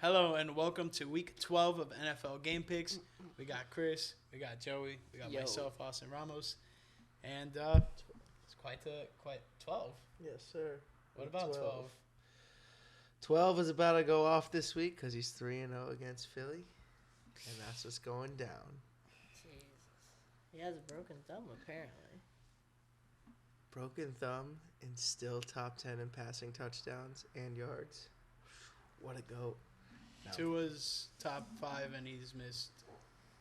Hello and welcome to week 12 of NFL Game Picks. We got Chris, we got Joey, we got myself, Austin Ramos, and it's quite 12. Yes, sir. What about 12? 12 is about to go off this week because he's 3-0 against Philly, and that's what's going down. Jesus. He has a broken thumb, apparently. Broken thumb and still top 10 in passing touchdowns and yards. What a goat. No. Tua's top 5 and he's missed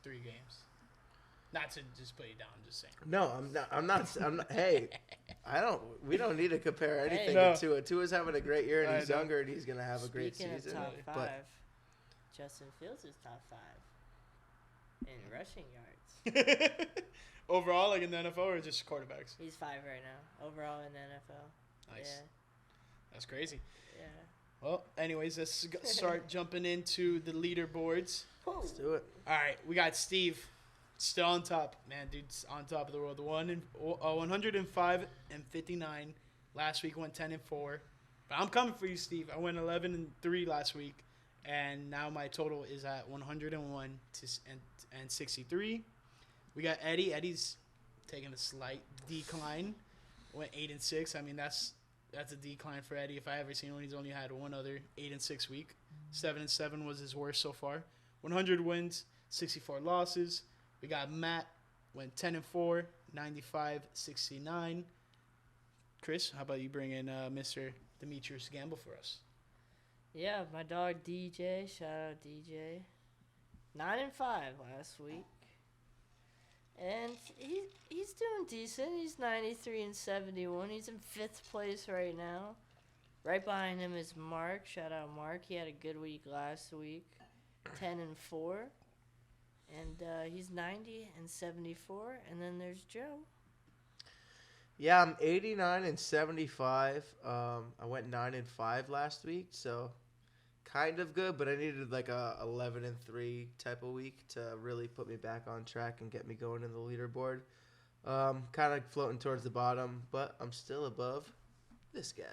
3 games. Not to just put you down, just saying. No, I'm not. Hey, we don't need to compare anything to Tua. Tua's having a great year and he's younger and he's going to have a great season. Speaking of top 5, Justin Fields is top 5 in rushing yards. Overall, like in the NFL or just quarterbacks? He's 5 right now. Overall in the NFL. Nice. Yeah. That's crazy. Yeah. Well, anyways, let's start jumping into the leaderboards. Let's do it. All right, we got Steve still on top. Man, dude's on top of the world. 105 and 59. Last week went 10 and 4. But I'm coming for you, Steve. I went 11 and 3 last week, and now my total is at 101 and 63. We got Eddie. Eddie's taking a slight decline. Went 8 and 6. I mean, that's a decline for Eddie. If I ever seen one, he's only had one other 8 and 6 week. 7 and 7 was his worst so far. 100 wins, 64 losses. We got Matt, went 10 and 4, 95, 69. Chris, how about you bring in Mr. Demetrius Gamble for us? Yeah, my dog DJ. Shout out DJ. 9 and 5 last week. And he's doing decent. He's 93 and 71. He's in 5th place right now. Right behind him is Mark. Shout out Mark. He had a good week last week. 10 and 4. And he's 90 and 74. And then there's Joe. Yeah, I'm 89 and 75. I went 9 and 5 last week, so kind of good, but I needed like a 11 and 3 type of week to really put me back on track and get me going in the leaderboard. Kind of floating towards the bottom, but I'm still above this guy.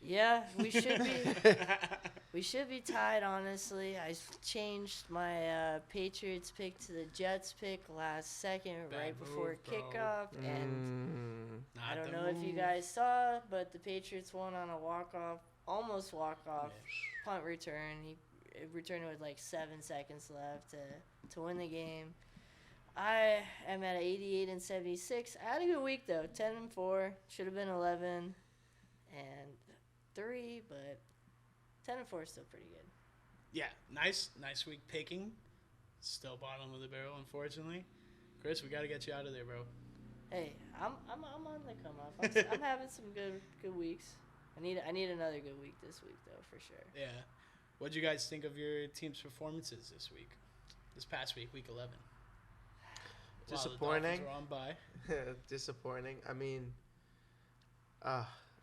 Yeah, we should be tied, honestly. I changed my Patriots pick to the Jets pick last second, right before kickoff, and I don't know if you guys saw, but the Patriots won on a walk-off, almost walk-off punt return. He returned it with like 7 seconds left to win the game. I am at 88 and 76. I had a good week though. 10 and 4. Should have been 11 and 3, but 10 and 4 is still pretty good. Yeah, nice week picking. Still bottom of the barrel, unfortunately. Chris, we got to get you out of there, bro. Hey, I'm on the come up. I'm having some good weeks. I need another good week this week though, for sure. Yeah. What'd you guys think of your team's performances this past week, week 11? Disappointing. Wow, the Dolphins were on bye. Disappointing. I mean,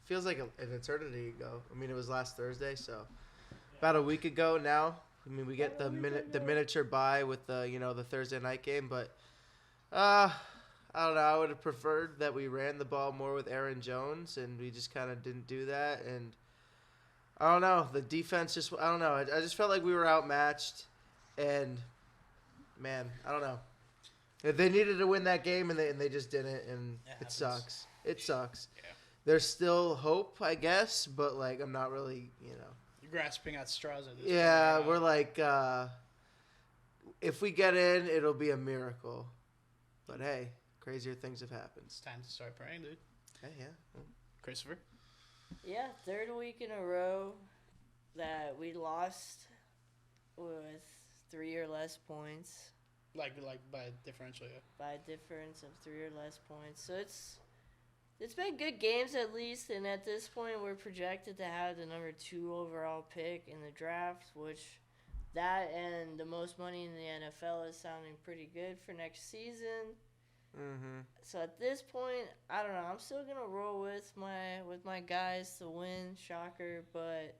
feels like an eternity ago. I mean, it was last Thursday, so about a week ago now. I mean, we get the miniature bye with the Thursday night game, but I don't know. I would have preferred that we ran the ball more with Aaron Jones, and we just kind of didn't do that. And I don't know. The defense I don't know. I just felt like we were outmatched, and man, I don't know. They needed to win that game, and they just didn't, and it sucks. It sucks. Yeah. There's still hope, I guess, but like I'm not really, You're grasping at straws at this point. Yeah, we're like, if we get in, it'll be a miracle. But hey, crazier things have happened. It's time to start praying, dude. Hey, yeah. Christopher? Yeah, 3rd week in a row that we lost with 3 or less points. Like by differential, yeah. By a difference of 3 or less points. So it's been good games at least, and at this point we're projected to have the number 2 overall pick in the draft, which that and the most money in the NFL is sounding pretty good for next season. Mm-hmm. So at this point, I don't know. I'm still gonna roll with my guys to win. Shocker, but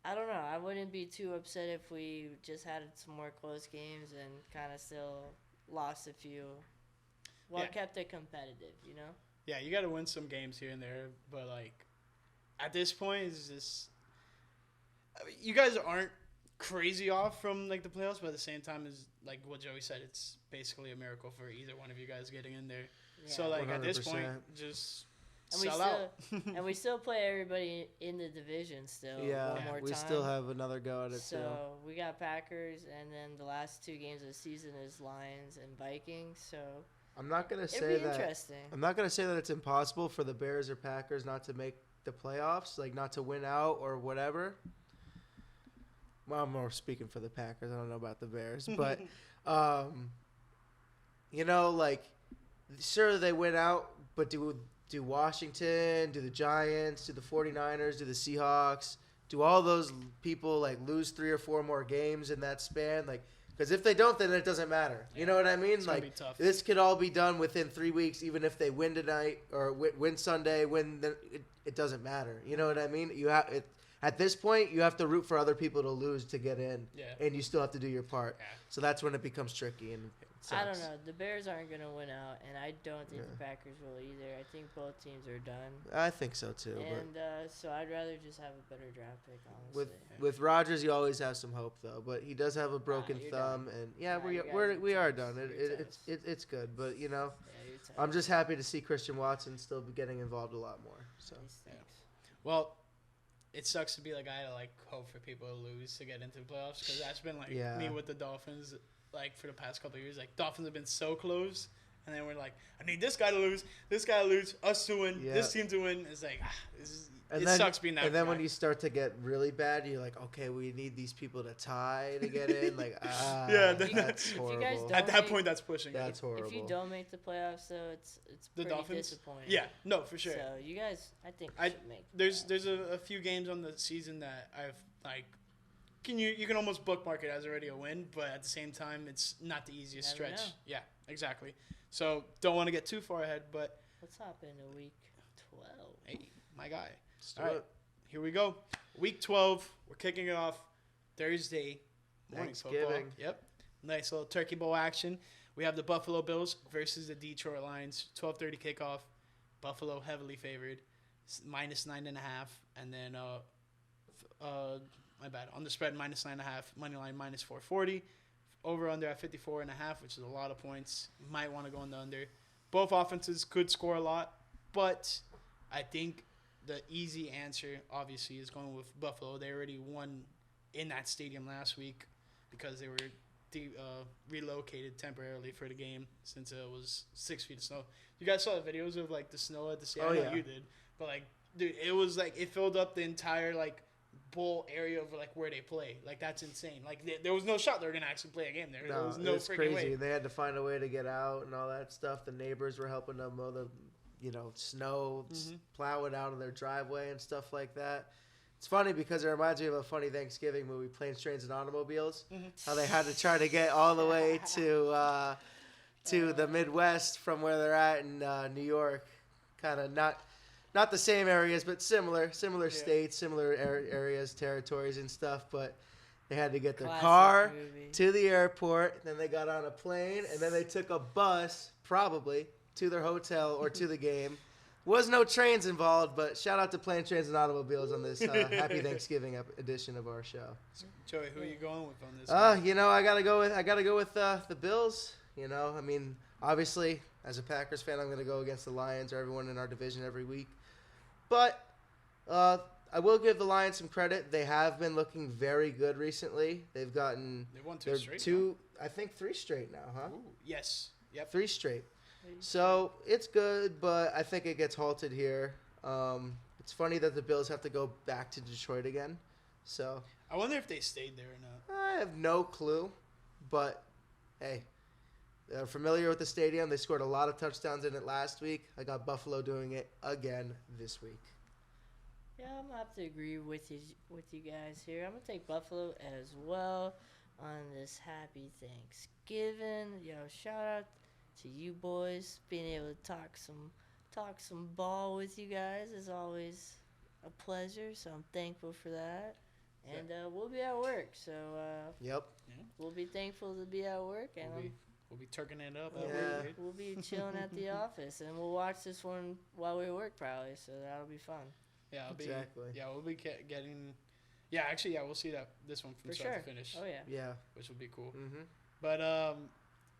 I don't know. I wouldn't be too upset if we just had some more close games and kind of still lost a few. Kept it competitive, Yeah, you got to win some games here and there, but like at this point, it's just you guys aren't crazy off from like the playoffs, but at the same time, is like what Joey said, it's basically a miracle for either one of you guys getting in there. Yeah. So like at this 100%. point, just And sell out. and we still play everybody in the division still. Yeah, one more we time. still have another go at it So too. we got Packers, and then the last 2 games of the season is Lions and Vikings. So I'm not gonna it'd say be that. interesting. I'm not gonna say that it's impossible for the Bears or Packers not to make the playoffs, like not to win out or whatever. Well, I'm more speaking for the Packers. I don't know about the Bears, but like sure they win out, but do Washington, do the Giants, do the 49ers, do the Seahawks, do all those people like lose 3 or 4 more games in that span? Like, because if they don't, then it doesn't matter. You know what I mean? It's gonna be tough. This could all be done within 3 weeks, even if they win tonight or win Sunday. It doesn't matter. You know what I mean? At this point, you have to root for other people to lose to get in, and you still have to do your part. Yeah. So that's when it becomes tricky and it sucks. I don't know. The Bears aren't going to win out, and I don't think the Packers will either. I think both teams are done. I think so too. And so I'd rather just have a better draft pick, but honestly. with Rodgers, you always have some hope though. But he does have a broken you're thumb, done. and yeah, You guys we are toast. done. You're It's good, but Yeah, you're I'm toast. just happy to see Christian Watson still be getting involved a lot more. So These things. Well, it sucks to be the guy to like hope for people to lose to get into the playoffs, because that's been like me with the Dolphins like for the past couple of years. Like Dolphins have been so close, and then we're like, I need this guy to lose, us to win, this team to win. It's like sucks being that. And then guy. when you start to get really bad, you're like, okay, we need these people to tie to get in. Like, that's horrible. don't at that make- point, that's pushing. That's horrible. If you don't make the playoffs, though, it's The pretty Dolphins? disappointing. Yeah, no, for sure. So you guys, I think I- should make. The There's playoffs. a few games on the season that I've like. You can almost bookmark it as already a win, but at the same time, it's not the easiest Never stretch. know. Yeah, exactly. So don't want to get too far ahead, but Let's hop into week 12. hey, my guy. Let's do All right, it. here we go. Week 12. We're kicking it off Thursday morning football. Thanksgiving. Yep. Nice little Turkey Bowl action. We have the Buffalo Bills versus the Detroit Lions. 12:30 kickoff. Buffalo heavily favored, -9.5, and then my bad on the spread -9.5, money line -440, over under at 54.5, which is a lot of points. Might want to go on the under. Both offenses could score a lot, but I think the easy answer obviously is going with Buffalo. They already won in that stadium last week because they were relocated temporarily for the game since it was 6 feet of snow. You guys saw the videos of like the snow at the stadium? Oh, I know yeah. you did, but like, dude, it was like it filled up the entire like bowl area of like where they play. Like that's insane. Like there was no shot they were gonna actually play a game there. There was no it's freaking crazy. way. They had to find a way to get out and all that stuff. The neighbors were helping them mow the, snow, plow it out of their driveway and stuff like that. It's funny because it reminds me of a funny Thanksgiving movie, Planes, Trains, and Automobiles. How they had to try to get all the way to the Midwest from where they're at in New York. Kind of not the same areas, but similar states, similar areas, territories, and stuff. But they had to get their Classic car movie. to the airport, then they got on a plane, and then they took a bus, probably, to their hotel or to the game. Was no trains involved, but shout out to Planes, Trains, and Automobiles on this Happy Thanksgiving edition of our show. Joey, who are you going with on this? I gotta go with the Bills. I mean, obviously, as a Packers fan, I'm gonna go against the Lions or everyone in our division every week. But I will give the Lions some credit. They have been looking very good recently. They've gotten They won two straight. I think 3 straight now, huh? Ooh, yes. Yep. 3 straight. So it's good, but I think it gets halted here. It's funny that the Bills have to go back to Detroit again. So I wonder if they stayed there or not. I have no clue, but hey, they're familiar with the stadium. They scored a lot of touchdowns in it last week. I got Buffalo doing it again this week. Yeah, I'm gonna have to agree with you guys here. I'm gonna take Buffalo as well on this happy Thanksgiving. Shout out to you boys. Being able to talk some ball with you guys is always a pleasure. So I'm thankful for that. And we'll be at work, so Yep. we'll be thankful to be at work, and We'll be turking it up. Yeah. we'll be chilling at the office, and we'll watch this one while we work probably. So that'll be fun. Yeah, Exactly. we'll be getting. Yeah, actually, yeah, we'll see this one from For start sure. to finish, Oh, yeah. Yeah. which will be cool. Mm-hmm. But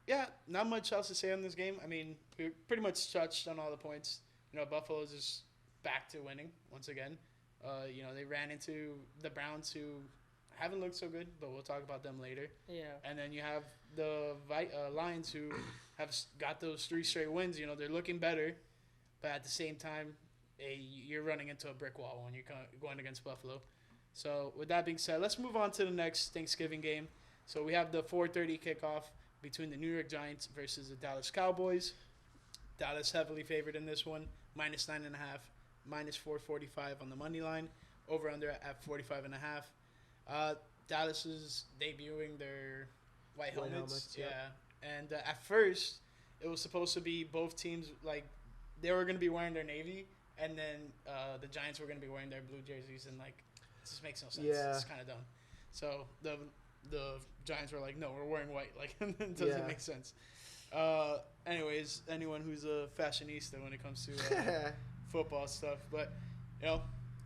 yeah, not much else to say on this game. I mean, we pretty much touched on all the points. Buffalo's just back to winning once again. They ran into the Browns, who haven't looked so good, but we'll talk about them later. Yeah. And then you have the Lions, who have got those 3 straight wins. They're looking better, but at the same time, you're running into a brick wall when you're going against Buffalo. So with that being said, let's move on to the next Thanksgiving game. So we have the 4:30 kickoff between the New York Giants versus the Dallas Cowboys. Dallas heavily favored in this one, -9.5, -445 on the money line, over under at 45.5. Dallas is debuting their white helmets. Yep. Yeah, and at first it was supposed to be both teams, like, they were going to be wearing their navy, and then the Giants were going to be wearing their blue jerseys, and like, it just makes no sense. Yeah. It's kind of dumb. So the Giants were like, no, we're wearing white. Like, it doesn't make sense. Anyways, anyone who's a fashionista when it comes to football stuff, but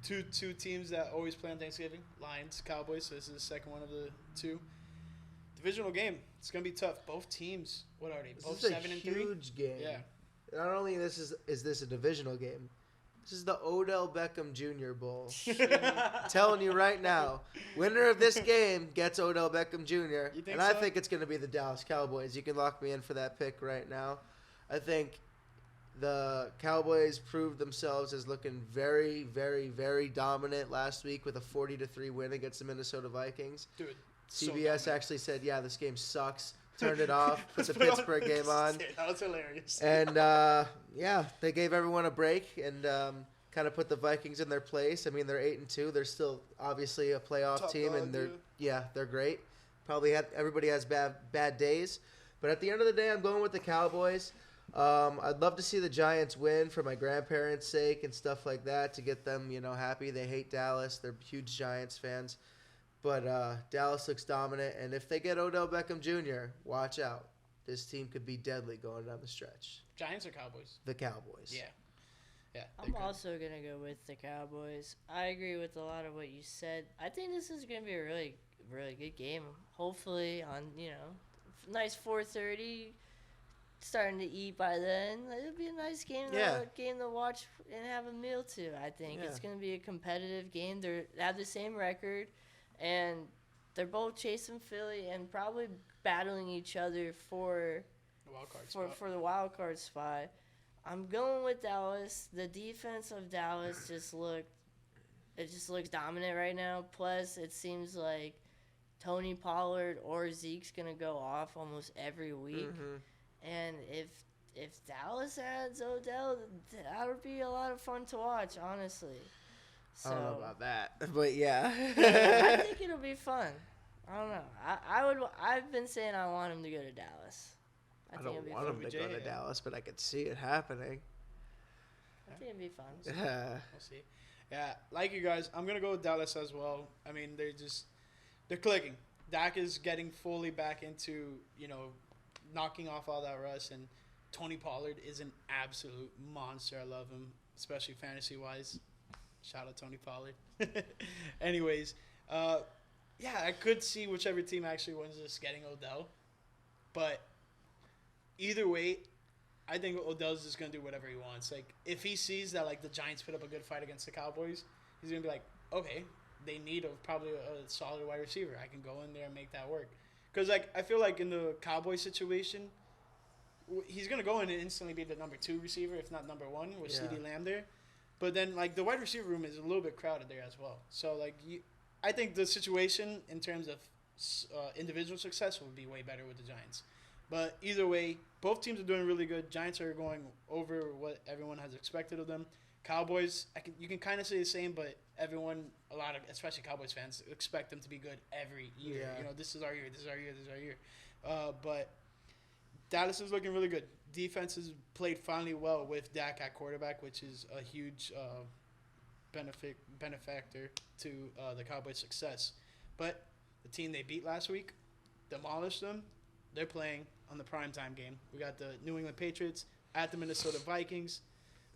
two teams that always play on Thanksgiving, Lions, Cowboys. So this is the second one of the two. Divisional game. It's gonna be tough. Both teams. What are they? This Both is a 7-3. huge game. Yeah. Not only is this a divisional game, this is the Odell Beckham Jr. Bowl. I'm telling you right now, winner of this game gets Odell Beckham Jr. You think And I so? think it's going to be the Dallas Cowboys. You can lock me in for that pick right now. I think the Cowboys proved themselves as looking very, very, very dominant last week with a 40-3 win against the Minnesota Vikings. Dude. so CBS dominant. actually said, yeah, this game sucks. Turned it off. Put the Pittsburgh game on. That was hilarious. And, they gave everyone a break and kind of put the Vikings in their place. I mean, they're 8-2. They're still obviously a playoff Top team, dog, and they're yeah. they're great. Everybody has bad days. But at the end of the day, I'm going with the Cowboys. I'd love to see the Giants win for my grandparents' sake and stuff like that to get them, happy. They hate Dallas. They're huge Giants fans. But Dallas looks dominant, and if they get Odell Beckham Jr., watch out. This team could be deadly going down the stretch. Giants or Cowboys? The Cowboys. Yeah. Yeah. I'm also going to go with the Cowboys. I agree with a lot of what you said. I think this is going to be a really, really good game. Hopefully on, nice 4:30, starting to eat by then. It'll be a nice game to watch and have a meal to, I think. Yeah. It's going to be a competitive game. They have the same record, and they're both chasing Philly and probably battling each other for the wild card spot. I'm going with Dallas. The defense of Dallas just looks dominant right now. Plus, it seems like Tony Pollard or Zeke's gonna go off almost every week. Mm-hmm. And if Dallas adds Odell, that would be a lot of fun to watch, honestly. So, I don't know about that, but yeah. I think it'll be fun. I don't know. I've been saying I want him to go to Dallas. I think don't it'll be want fun. them to go to Yeah. Dallas, but I could see it happening. I think it'll be fun. Yeah. We'll see. Yeah, like you guys, I'm gonna go with Dallas as well. I mean, they're clicking. Dak is getting fully back into knocking off all that rust, and Tony Pollard is an absolute monster. I love him, especially fantasy wise. Shout out Tony Pollard. Anyways, I could see whichever team actually wins this getting Odell, but either way, I think Odell's just gonna do whatever he wants. Like, if he sees that the Giants put up a good fight against the Cowboys, he's gonna be like, okay, they need probably a solid wide receiver. I can go in there and make that work. Because I feel like in the Cowboys situation, he's gonna go in and instantly be the number 2 receiver, if not number 1, with CeeDee Lamb there. But then the wide receiver room is a little bit crowded there as well. So I think the situation in terms of individual success would be way better with the Giants. But either way, both teams are doing really good. Giants are going over what everyone has expected of them. Cowboys, you can kind of say the same, but especially Cowboys fans, expect them to be good every year. Yeah. This is our year, this is our year, this is our year. But Dallas is looking really good. Defense has played finally well with Dak at quarterback, which is a huge benefactor to the Cowboys' success. But the team they beat last week, demolished them. They're playing on the primetime game. We got the New England Patriots at the Minnesota Vikings.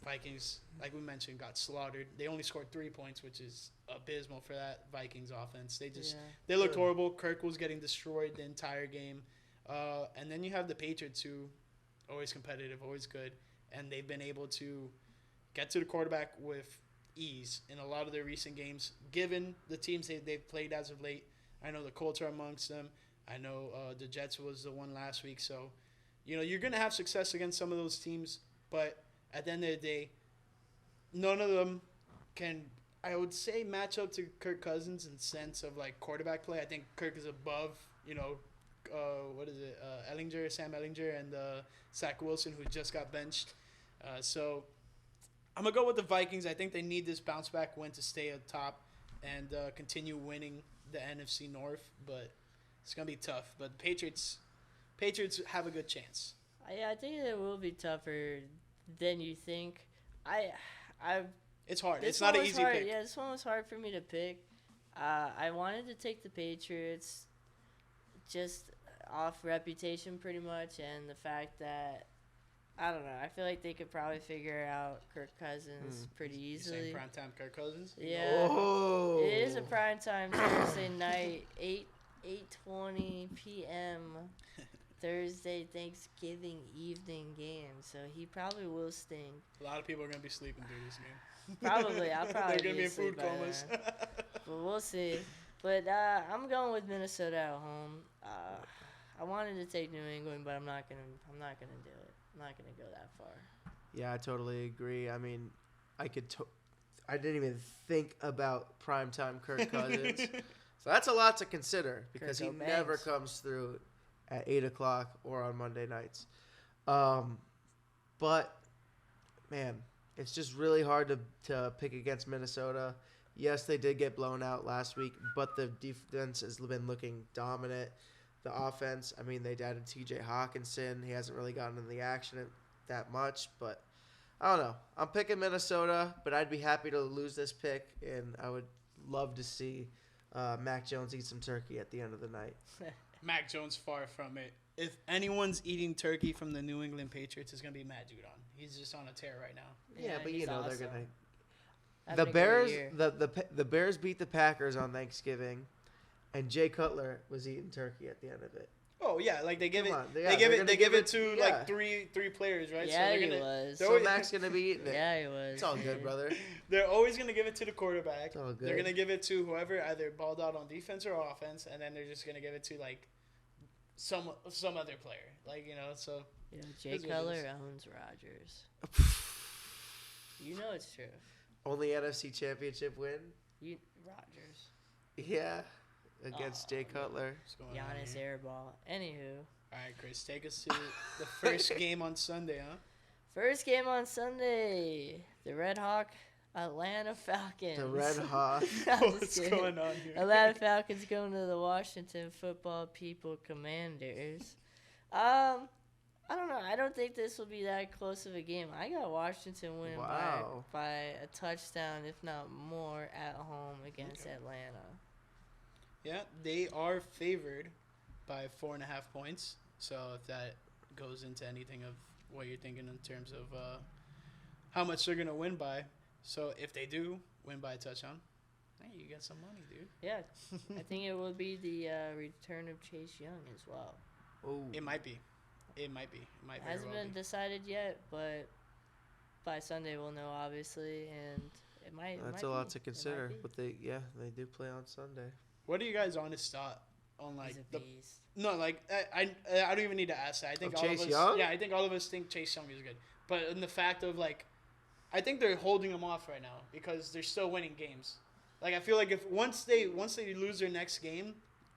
Vikings, like we mentioned, got slaughtered. They only scored 3 points, which is abysmal for that Vikings offense. They just Yeah. they looked horrible. Kirk was getting destroyed the entire game. And then you have the Patriots, who always competitive, always good, and they've been able to get to the quarterback with ease in a lot of their recent games, given the teams they've played as of late. I know the Colts are amongst them. I know the Jets was the one last week. So, you're going to have success against some of those teams, but at the end of the day, none of them can, I would say, match up to Kirk Cousins in sense of, like, quarterback play. I think Kirk is above, Sam Ellinger and Zach Wilson, who just got benched. So I'm going to go with the Vikings. I think they need this bounce-back win to stay at top and continue winning the NFC North, but it's going to be tough. But Patriots have a good chance. I think it will be tougher than you think. It's hard. It's not an easy pick. Yeah, this one was hard for me to pick. I wanted to take the Patriots just off reputation pretty much, and the fact that, I don't know, I feel like they could probably figure out Kirk Cousins pretty easily. You saying primetime Kirk Cousins? Yeah. Oh. It is a primetime Thursday night, 8:20 p.m. Thursday Thanksgiving evening game, so he probably will sting. A lot of people are going to be sleeping through this game. Probably. I'll probably They're going to be in asleep food by comas. then. But we'll see. But I'm going with Minnesota at home. I wanted to take New England, but I'm not gonna do it. I'm not gonna go that far. Yeah, I totally agree. I mean, I didn't even think about primetime Kirk Cousins. So that's a lot to consider because he never comes through at 8 o'clock or on Monday nights. But, man, it's just really hard to pick against Minnesota. Yes, they did get blown out last week, but the defense has been looking dominant. The offense, I mean, they added T.J. Hawkinson. He hasn't really gotten in the action that much, but I don't know. I'm picking Minnesota, but I'd be happy to lose this pick, and I would love to see Mac Jones eat some turkey at the end of the night. Mac Jones, far from it. If anyone's eating turkey from the New England Patriots, it's going to be Matt Judon. He's just on a tear right now. Yeah, but he's they're awesome. going to... Having The a great Bears, year. the Bears beat the Packers on Thanksgiving, and Jay Cutler was eating turkey at the end of it. Oh yeah, like they give Come it, on, they give it to yeah. like three players, right? Yeah, so he they're gonna, was. they're So always, Mac's gonna be eating it. Yeah, he was. It's all good, brother. They're always gonna give it to the quarterback. It's all good. They're gonna give it to whoever either balled out on defense or offense, and then they're just gonna give it to like some other player, like So Jay That's what it Cutler is. owns Rodgers. You know it's true. Only NFC Championship win. Rodgers. Yeah, against Jay Cutler. what's going on Giannis here? airball. Anywho, All right, Chris, take us to the first game on Sunday, huh? first game on Sunday, the Red Hawk Atlanta Falcons. The Red Hawk. I'm just What's kidding. going on here? Atlanta Falcons going to the Washington Football People Commanders. I don't know. I don't think this will be that close of a game. I got Washington winning Wow. by a touchdown, if not more, at home against Atlanta. Yeah, they are favored by 4.5 points. So if that goes into anything of what you're thinking in terms of how much they're gonna win by, so if they do win by a touchdown, hey, you get some money, dude. Yeah, I think it will be the return of Chase Young as well. Oh, It might be. It might be. It hasn't been decided yet, but by Sunday we'll know, obviously, and it might. that's a lot to consider. But they do play on Sunday. What are you guys' honest thought on like He's a the? beast. No, like I don't even need to ask that. I think all Chase of us. Young? Yeah, I think all of us think Chase Young is good, but in the fact of like, I think they're holding him off right now because they're still winning games. Like I feel like if once they lose their next game,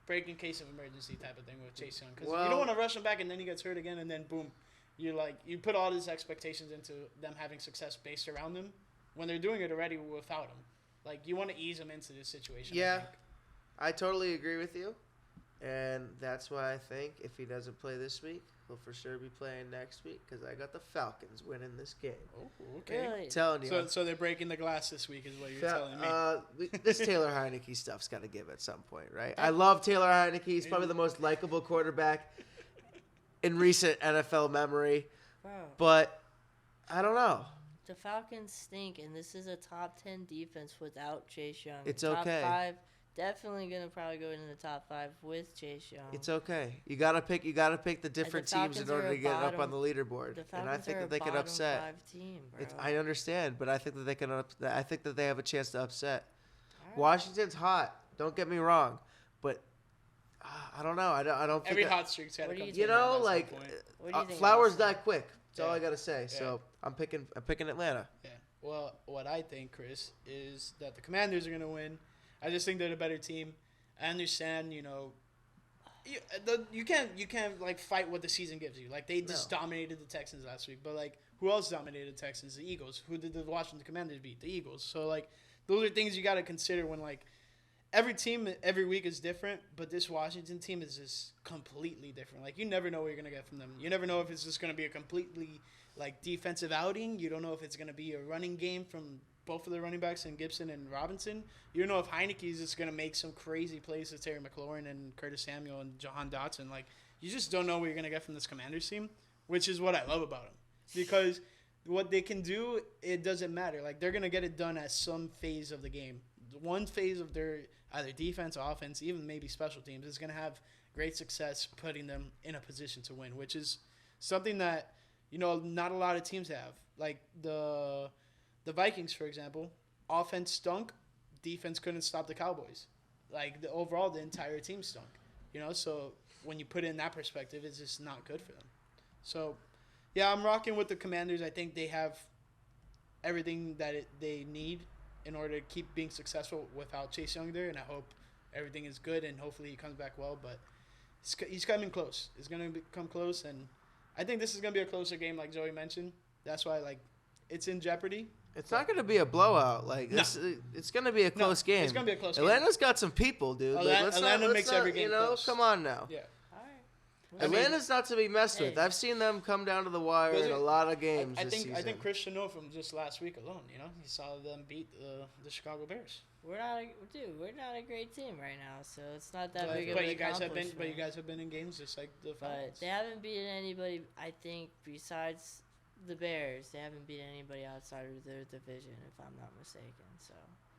break in case of emergency type of thing with Chase Young, because you don't want to rush him back and then he gets hurt again and then boom, you put all these expectations into them having success based around them when they're doing it already without him. Like you want to ease him into this situation. Yeah, I totally agree with you, and that's why I think if he doesn't play this week, he'll for sure be playing next week because I got the Falcons winning this game. Oh, okay. Really? Telling you. So they're breaking the glass this week, is what you're telling me. This Taylor Heineke stuff's got to give at some point, right? I love Taylor Heineke. He's probably the most likable quarterback in recent NFL memory. Wow. But I don't know. The Falcons stink, and this is a top 10 defense without Chase Young. It's top okay. 5, definitely gonna probably go into the top 5 with Chase Young. It's okay. You gotta pick the different teams in order to get up on the leaderboard. And I think that they can upset. 5 team, bro. I understand, but I think that they can. I think that they have a chance to upset. All right. Washington's hot. Don't get me wrong, but I don't know. I don't think Every that, hot streak's had to What do come you to you an end know, at some like point. What do you think, flowers Austin? die quick. That's all I Yeah. gotta say. Yeah. So I'm picking Atlanta. Yeah. Well, what I think, Chris, is that the Commanders are going to win. I just think they're the better team. I understand, you can't like fight what the season gives you. Like they just dominated the Texans last week, but like who else dominated the Texans? The Eagles. Who did the Washington Commanders beat? The Eagles. So like those are things you got to consider when like every team every week is different, but this Washington team is just completely different. Like you never know what you're gonna get from them. You never know if it's just gonna be a completely like defensive outing. You don't know if it's gonna be a running game from both of the running backs and Gibson and Robinson. You don't know if Heineke is just gonna make some crazy plays to Terry McLaurin and Curtis Samuel and Jahan Dotson. Like you just don't know what you're gonna get from this Commanders team, which is what I love about them because what they can do, it doesn't matter. Like they're gonna get it done at some phase of the game. One phase of their either defense, offense, even maybe special teams is going to have great success putting them in a position to win, which is something that, not a lot of teams have. Like the Vikings, for example, offense stunk, defense couldn't stop the Cowboys. Like overall, the entire team stunk. So when you put it in that perspective, it's just not good for them. So, yeah, I'm rocking with the Commanders. I think they have everything that they need in order to keep being successful without Chase Young there, and I hope everything is good, and hopefully he comes back well, but he's coming close. It's going to come close, and I think this is going to be a closer game like Joey mentioned. That's why, it's in jeopardy. It's not going to be a blowout. It's going to be a close game. It's going to be a close game. Atlanta's got some people, dude. Atlanta makes every game close. Come on now. Yeah. Atlanta's not to be messed with. I've seen them come down to the wire in a lot of games this season. I think Chris should know from just last week alone. He saw them beat the Chicago Bears. We're not a great team right now, so it's not that big of an But you guys accomplishment. have been in games just like the Falcons. But they haven't beaten anybody. I think besides the Bears, they haven't beaten anybody outside of their division, if I'm not mistaken. So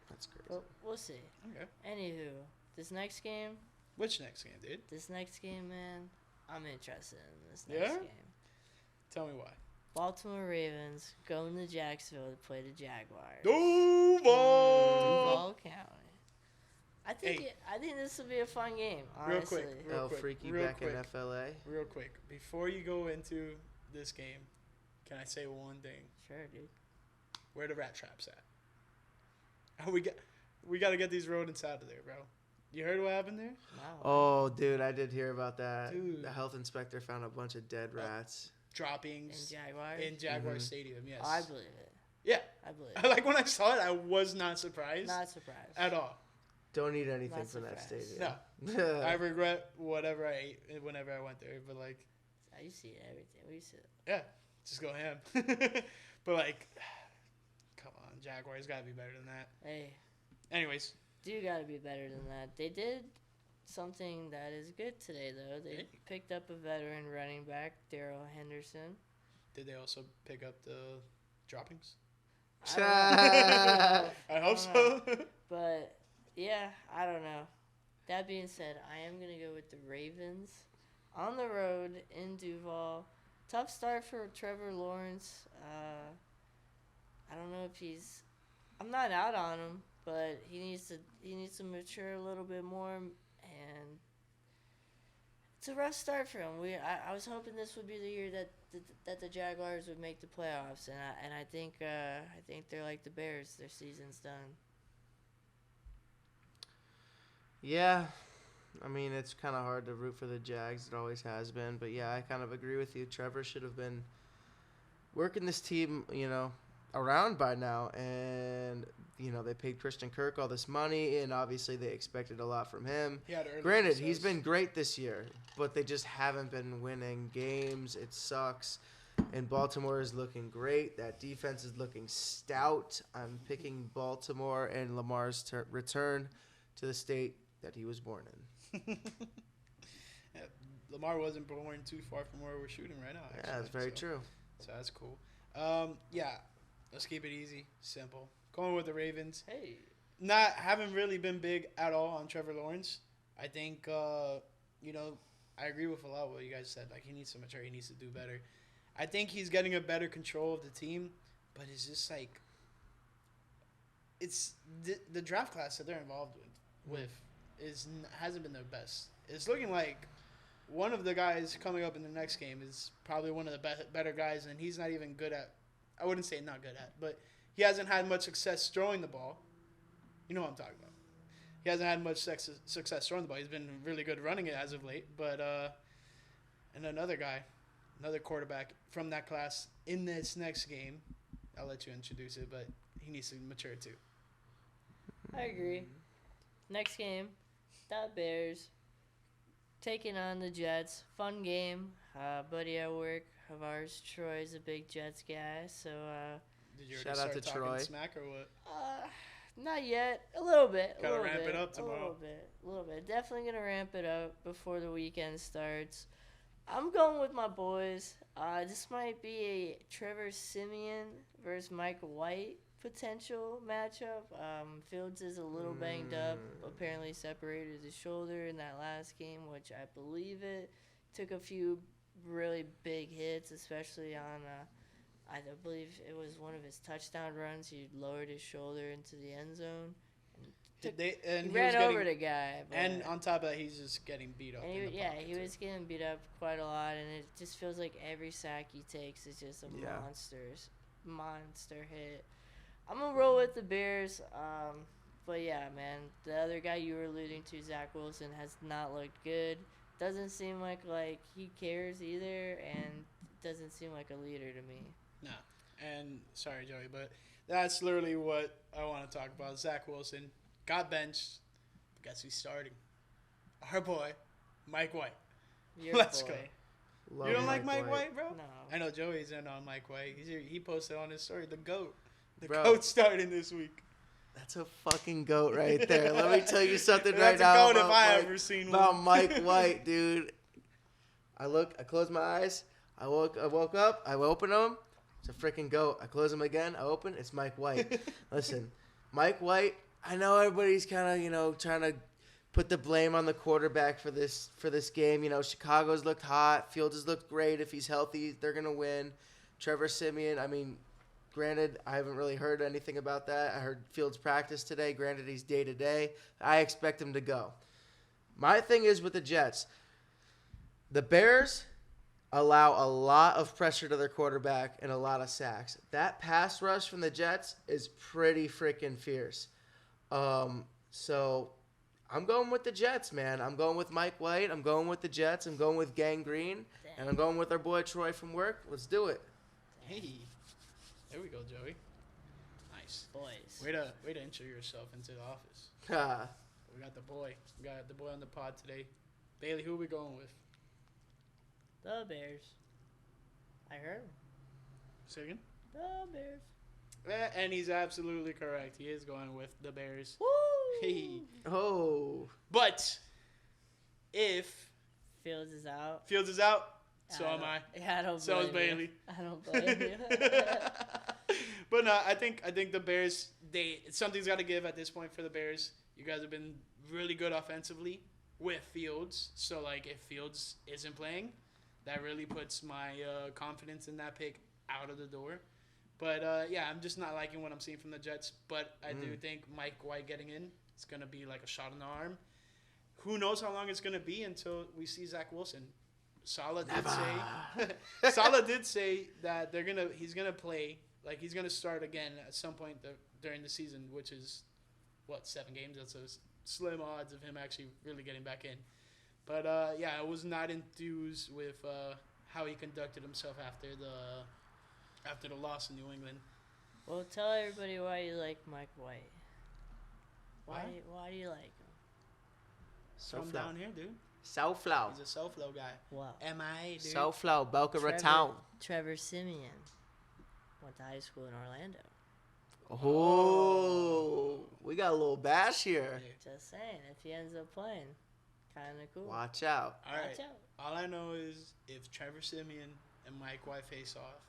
That's crazy. but we'll see. Okay. Anywho, this next game. Which next game, dude? This next game, man. I'm interested in this next game. Tell me why. Baltimore Ravens going to Jacksonville to play the Jaguars. Duval County. I think this will be a fun game, honestly. Real quick. Freaky real back quick. in FLA. Real quick, before you go into this game, can I say one thing? Sure, dude. Where the rat traps at? We got to get these rodents out of there, bro. You heard what happened there? Wow. Oh, dude, I did hear about that. Dude. The health inspector found a bunch of dead rats. Droppings In Jaguars? in Jaguar Stadium. Yes. Oh, I believe it. Yeah. I believe it. Like when I saw it, I was not surprised Not surprised. at all. Don't eat anything Not from that surprised. stadium. I regret whatever I ate whenever I went there, but like, I used to eat everything. We used to. yeah, just go ham. But like, come on, Jaguars got to be better than that. Hey, Anyways, do got to be better than that. They did something that is good today, though. They picked up a veteran running back, Darrell Henderson. did they also pick up the droppings? I I hope don't so. But, yeah, I don't know. That being said, I am going to go with the Ravens on the road in Duval. Tough start for Trevor Lawrence. I don't know if he's... I'm not out on him, but he needs to mature a little bit more, and it's a rough start for him. I was hoping this would be the year that the Jaguars would make the playoffs, and I think they're like the Bears. Their season's done. Yeah, I mean, it's kind of hard to root for the Jags. It always has been. But, yeah, I kind of agree with you. Trevor should have been working this team, around by now. And, they paid Christian Kirk all this money, and obviously they expected a lot from him. Granted, he's been great this year, but they just haven't been winning games. It sucks. And Baltimore is looking great. That defense is looking stout. I'm picking Baltimore and Lamar's return to the state that he was born in. Yeah, Lamar wasn't born too far from where we're shooting right now. Actually, Yeah, that's very true. So that's cool. Yeah, Let's keep it easy, simple. Going with the Ravens. Hey. Haven't really been big at all on Trevor Lawrence. I think I agree with a lot of what you guys said. Like, he needs to mature. He needs to do better. I think he's getting a better control of the team, but it's just like it's the draft class that they're involved with hasn't been their best. It's looking like one of the guys coming up in the next game is probably one of the better guys, and he's not even good at. I wouldn't say not good at, but he hasn't had much success throwing the ball. You know what I'm talking about. He hasn't had much success throwing the ball. He's been really good running it as of late. But and another quarterback from that class in this next game, I'll let you introduce it, but he needs to mature too. I agree. Next game, the Bears taking on the Jets. Fun game. Buddy at work of ours, Troy's a big Jets guy, so Did you Shout already out to start Troy. talking smack or what? not yet. A little bit. Gotta ramp it up tomorrow. A little bit. Definitely gonna ramp it up before the weekend starts. I'm going with my boys. This might be a Trevor Siemian versus Mike White potential matchup. Fields is a little banged up. Apparently separated his shoulder in that last game, which I believe it. Took a few really big hits, especially on, I believe it was one of his touchdown runs. He lowered his shoulder into the end zone. He ran over the guy. And on top of that, he's just getting beat up. He was getting beat up quite a lot, and it just feels like every sack he takes is just a monster hit. I'm going to roll with the Bears. But, yeah, man, the other guy you were alluding to, Zach Wilson, has not looked good. Doesn't seem like he cares either, and doesn't seem like a leader to me. No. And, sorry, Joey, but that's literally what I want to talk about. Zach Wilson got benched. Guess who's starting? Our boy, Mike White. Let's go. Love You don't like Mike White, bro? No. I know Joey's in on Mike White. He posted on his story, the GOAT. The Bro. GOAT starting this week. That's a fucking goat right there. Let me tell you something right That's now a GOAT if I ever seen about one. Mike White, dude. I closed my eyes. I woke up. I open them. It's a freaking goat. I close them again. I open. It's Mike White. Listen, Mike White. I know everybody's kind of trying to put the blame on the quarterback for this game. Chicago's looked hot. Fields has looked great. If he's healthy, they're gonna win. Trevor Siemian. I mean, granted, I haven't really heard anything about that. I heard Fields practice today. Granted, he's day to day. I expect him to go. My thing is with the Jets, the Bears allow a lot of pressure to their quarterback and a lot of sacks. That pass rush from the Jets is pretty freaking fierce. So I'm going with the Jets, man. I'm going with Mike White. I'm going with the Jets. I'm going with Gang Green. And I'm going with our boy Troy from work. Let's do it. Hey, there we go, Joey. Nice. Boys. Way to intro yourself into the office. Ha. We got the boy. We got the boy on the pod today. Bailey, who are we going with? The Bears. I heard him. Say again? The Bears. And he's absolutely correct. He is going with the Bears. Woo! Hey. Oh. But if Fields is out. Fields is out, so am I. Yeah, I don't So is blame Bailey. you. I don't blame you. But no, I think the Bears, something's got to give at this point for the Bears. You guys have been really good offensively with Fields. So, if Fields isn't playing, that really puts my confidence in that pick out of the door. But, I'm just not liking what I'm seeing from the Jets. But I do think Mike White getting in is going to be like a shot in the arm. Who knows how long it's going to be until we see Zach Wilson. Saleh did say that he's going to play. He's going to start again at some point during the season, which is, 7 games? That's a slim odds of him actually really getting back in. But, I was not enthused with how he conducted himself after the loss in New England. Well, tell everybody why you like Mike White. Why do you like him? From down here, dude. Southflow. He's a Southflow guy. Wow. M.I., dude. Southflow, Boca Raton. Trevor Siemian went to high school in Orlando. Oh, we got a little bash here. Just saying, if he ends up playing, kind of cool. Watch out. All right. Watch out. All I know is if Trevor Siemian and Mike White face off,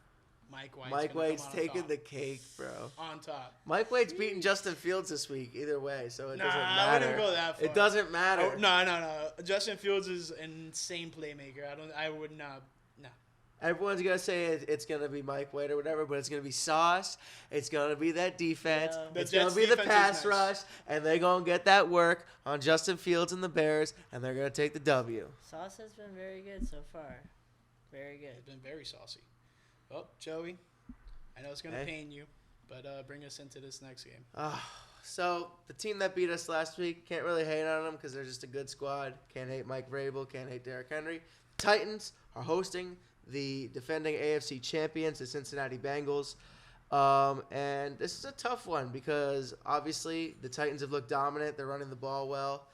Mike White's Mike gonna White's come out on taking top. the cake, bro. On top. Mike White's beating Justin Fields this week, either way, so it doesn't I matter. wouldn't go that far. It doesn't matter. Oh, no. Justin Fields is an insane playmaker. I would not. No. Everyone's gonna say it's gonna be Mike White or whatever, but it's gonna be Sauce. It's gonna be that defense. Yeah. The It's gonna Jets' be the defense is pass nice. rush, and they're gonna get that work on Justin Fields and the Bears, and they're gonna take the W. Sauce has been very good so far. Very It's good. been very saucy. Well, Joey, I know it's gonna Hey. pain you, but bring us into this next game. So the team that beat us last week, can't really hate on them because they're just a good squad. Can't hate Mike Vrabel, can't hate Derrick Henry. Titans are hosting the defending AFC champions, the Cincinnati Bengals. And this is a tough one because obviously the Titans have looked dominant. They're running the ball well,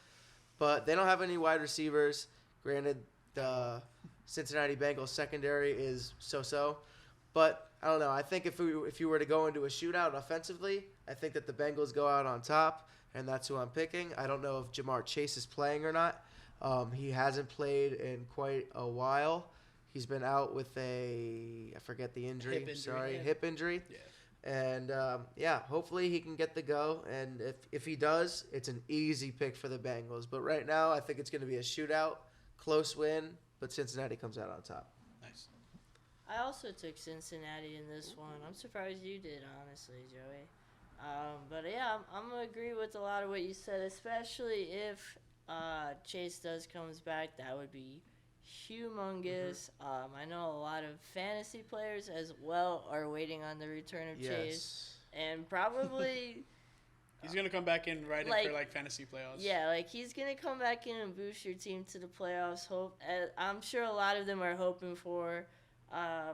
but they don't have any wide receivers. Granted, the Cincinnati Bengals secondary is so-so, but I don't know. I think if you were to go into a shootout offensively, I think that the Bengals go out on top, and that's who I'm picking. I don't know if Jamar Chase is playing or not. He hasn't played in quite a while. He's been out with I forget the injury. Hip injury. Sorry, Yeah. hip injury. Yeah. And, hopefully he can get the go. And if he does, it's an easy pick for the Bengals. But right now, I think it's going to be a shootout, close win, but Cincinnati comes out on top. Nice. I also took Cincinnati in this one. I'm surprised you did, honestly, Joey. But yeah, I'm gonna agree with a lot of what you said, especially if Chase comes back. That would be humongous. I know a lot of fantasy players as well are waiting on the return of Chase, and probably He's gonna come back in right in for fantasy playoffs. yeah, he's gonna come back in and boost your team to the playoffs. I'm sure a lot of them are hoping for. I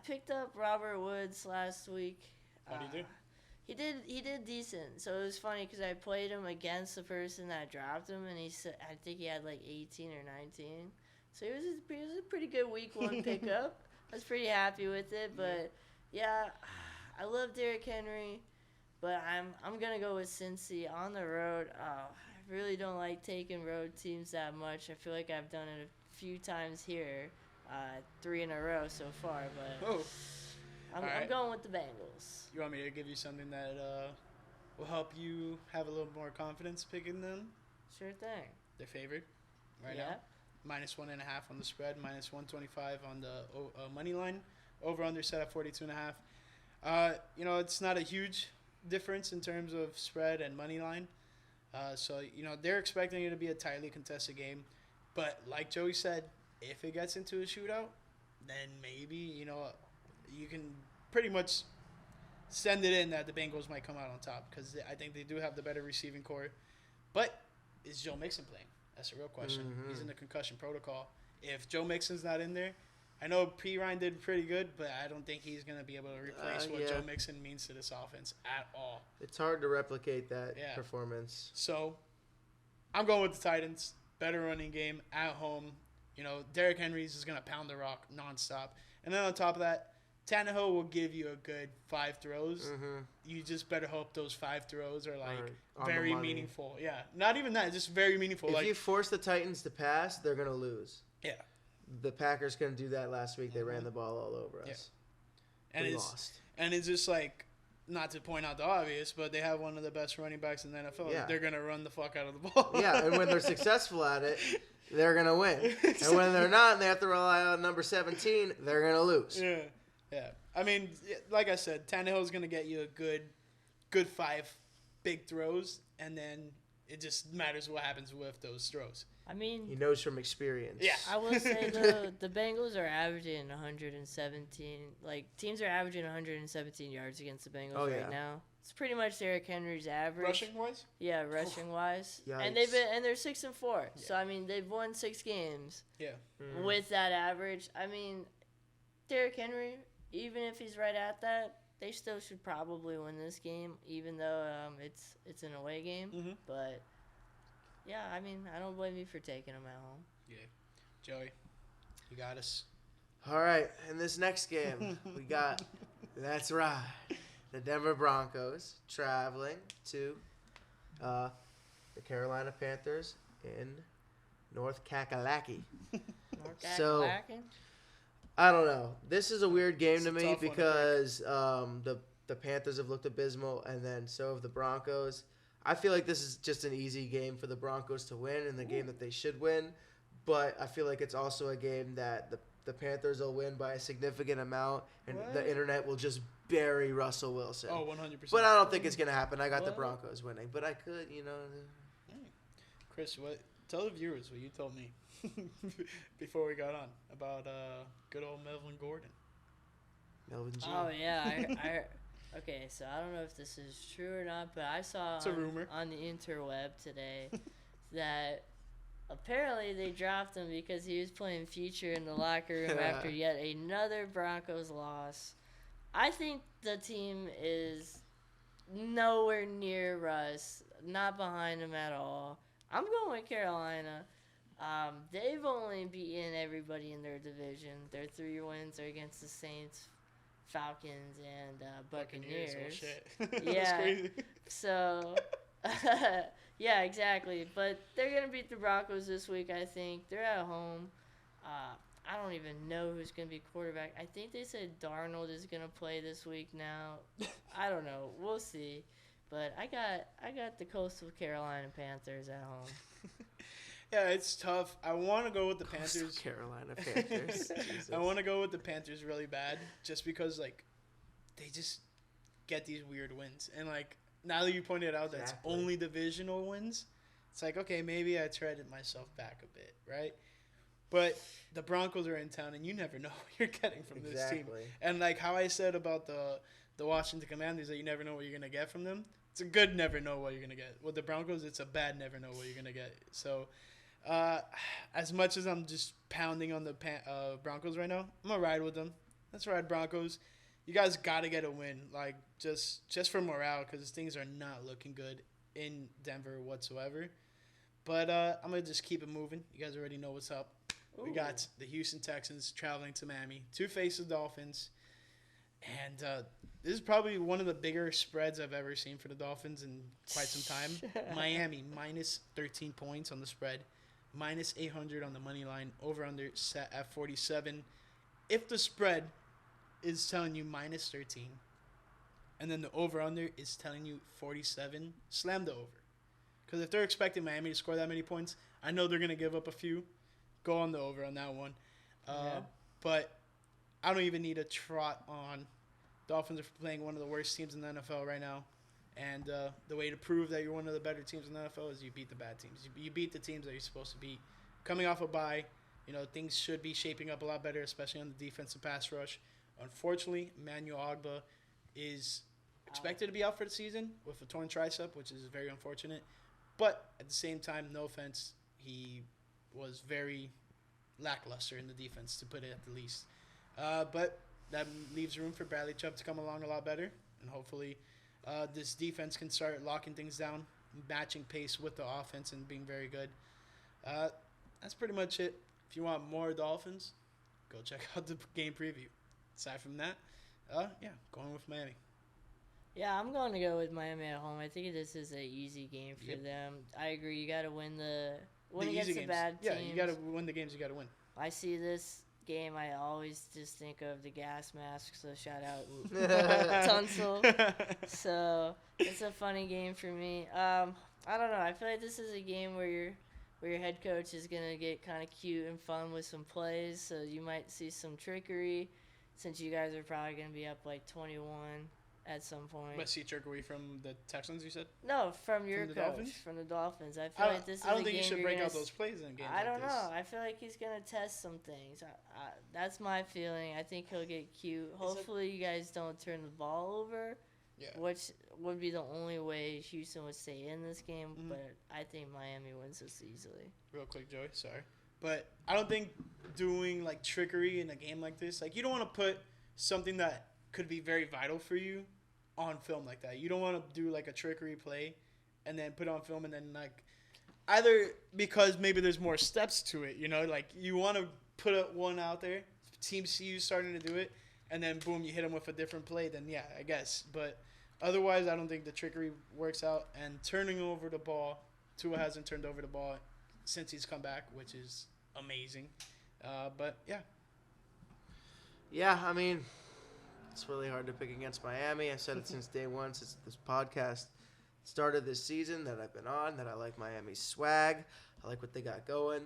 picked up Robert Woods last week. How do you do? He did decent. So it was funny because I played him against the person that dropped him, and he said I think he had like 18 or 19. So he was a pretty good week one pickup. I was pretty happy with it, but yeah, I love Derrick Henry, but I'm gonna go with Cincy on the road. I really don't like taking road teams that much. I feel like I've done it a few times here, 3 in a row so far, but I'm going with the Bengals. You want me to give you something that will help you have a little more confidence picking them? Sure thing. They're favored right now. -1.5 on the spread, -125 on the money line. Over under set at 42.5. It's not a huge difference in terms of spread and money line. So they're expecting it to be a tightly contested game. But like Joey said, if it gets into a shootout, then maybe you can pretty much send it in that the Bengals might come out on top because I think they do have the better receiving core. But is Joe Mixon playing? That's a real question. Mm-hmm. He's in the concussion protocol. If Joe Mixon's not in there, I know P. Ryan did pretty good, but I don't think he's going to be able to replace what Joe Mixon means to this offense at all. It's hard to replicate that performance. So I'm going with the Titans. Better running game at home. Derrick Henry's is going to pound the rock nonstop. And then on top of that, Tannehill will give you a good 5 throws. Mm-hmm. You just better hope those 5 throws are on very the money. meaningful. Yeah, not even that, just very meaningful. If you force the Titans to pass, they're going to lose. Yeah. The Packers couldn't do that last week. They ran the ball all over us. And we it's lost. And it's just not to point out the obvious, but they have one of the best running backs in the NFL. Yeah. They're going to run the fuck out of the ball. Yeah, and when they're successful at it, they're going to win. And when they're not and they have to rely on number 17, they're going to lose. Yeah. I mean, like I said, Tannehill's going to get you a good 5 big throws, and then it just matters what happens with those throws. I mean, He knows from experience. Yeah. I will say the Bengals are averaging 117. Teams are averaging 117 yards against the Bengals right now. It's pretty much Derrick Henry's average. Rushing wise? Yeah, rushing wise. Yikes. And they're 6-4. Yeah. So I mean, they've won 6 games. Yeah. With that average. I mean, Derrick Henry, even if he's right at that, they still should probably win this game, even though it's an away game. Mm-hmm. But yeah, I mean, I don't blame you for taking them at home. Yeah. Joey, you got us. All right, in this next game, we got, that's right, the Denver Broncos traveling to the Carolina Panthers in North Kakalaki. North So, Kakalaki? I don't know. This is a weird game It's to a me tough one to pick. because the Panthers have looked abysmal, and then so have the Broncos. I feel like this is just an easy game for the Broncos to win, and the game that they should win. But I feel like it's also a game that the Panthers will win by a significant amount, and What? the internet will just bury Russell Wilson. Oh, 100%. But I don't think it's gonna happen. I got the What? Broncos winning, but I could, Chris, tell the viewers what you told me before we got on about good old Melvin Gordon. Melvin G. Oh yeah, okay. So I don't know if this is true or not, but I saw It's a rumor. on the interweb today that apparently they dropped him because he was playing future in the locker room after yet another Broncos loss. I think the team is nowhere near Russ, not behind him at all. I'm going with Carolina. They've only beaten everybody in their division. Their 3 wins are against the Saints, Falcons, and Buccaneers. Oh, shit. Yeah. That's crazy. So, yeah, exactly. But they're going to beat the Broncos this week, I think. They're at home. I don't even know who's going to be quarterback. I think they said Darnold is going to play this week now. I don't know. We'll see. But I got the Coastal Carolina Panthers at home. Yeah, it's tough. I want to go with the Panthers. Carolina Panthers. I want to go with the Panthers really bad, just because like they just get these weird wins, and like now that you pointed out that's Exactly. only divisional wins, it's like okay, maybe I treaded myself back a bit, right? But the Broncos are in town, and you never know what you're getting from this team. Exactly. And like how I said about the Washington Commanders, that you never know what you're gonna get from them. It's a good never know what you're gonna get. With the Broncos, it's a bad never know what you're gonna get. So. As much as I'm just pounding on the Broncos right now, I'm gonna ride with them. Let's ride Broncos. You guys gotta get a win, like just for morale, because things are not looking good in Denver whatsoever. But I'm gonna just keep it moving. You guys already know what's up. We got the Houston Texans traveling to Miami to face the Dolphins, and this is probably one of the bigger spreads I've ever seen for the Dolphins in quite some time. Miami minus 13 points on the spread. Minus 800 on the money line. Over under set at 47. If the spread is telling you minus 13, and then the over under is telling you 47, slam the over. Because if they're expecting Miami to score that many points, I know they're gonna give up a few. Go on the over on that one. But I don't even need a trot on. Dolphins are playing one of the worst teams in the NFL right now. And the way to prove that you're one of the better teams in the NFL is you beat the bad teams. You beat the teams that you're supposed to beat. Coming off a bye, things should be shaping up a lot better, especially on the defensive pass rush. Unfortunately, Emmanuel Ogbah is expected to be out for the season with a torn tricep, which is very unfortunate. But at the same time, no offense, he was very lackluster in the defense, to put it at the least. But that leaves room for Bradley Chubb to come along a lot better, and hopefully this defense can start locking things down, matching pace with the offense, and being very good. That's pretty much it. If you want more Dolphins, go check out the game preview. Aside from that, going with Miami. Yeah, I'm going to go with Miami at home. I think this is an easy game for them. I agree. You got to win against easy the games. bad teams. Yeah, you got to win the games you got to win. I see this game, I always just think of the gas mask, so shout out Tunsil. So it's a funny game for me. I don't know. I feel like this is a game where your head coach is gonna get kind of cute and fun with some plays, so you might see some trickery, since you guys are probably gonna be up like 21 at some point. But see trickery from the Texans, you said? No, from your the coach, Dolphins? from the Dolphins. I feel like this is I don't a think you game should you're break gonna out those plays in games I don't like this. know. I feel like he's going to test some things. That's my feeling. I think he'll get cute. Hopefully you guys don't turn the ball over, which would be the only way Houston would stay in this game, but I think Miami wins this easily. Real quick, Joey, sorry. But I don't think doing, like, trickery in a game like this, like, you don't want to put something that could be very vital for you on film like that. You don't want to do, like, a trickery play and then put it on film and then, like, either because maybe there's more steps to it, like, you want to put one out there, team see you starting to do it, and then, boom, you hit them with a different play, then, yeah, I guess. But otherwise, I don't think the trickery works out. And turning over the ball, Tua hasn't turned over the ball since he's come back, which is amazing. But, yeah. Yeah, I mean, it's really hard to pick against Miami. I said it since day one, since this podcast started this season that I've been on, that I like Miami's swag. I like what they got going.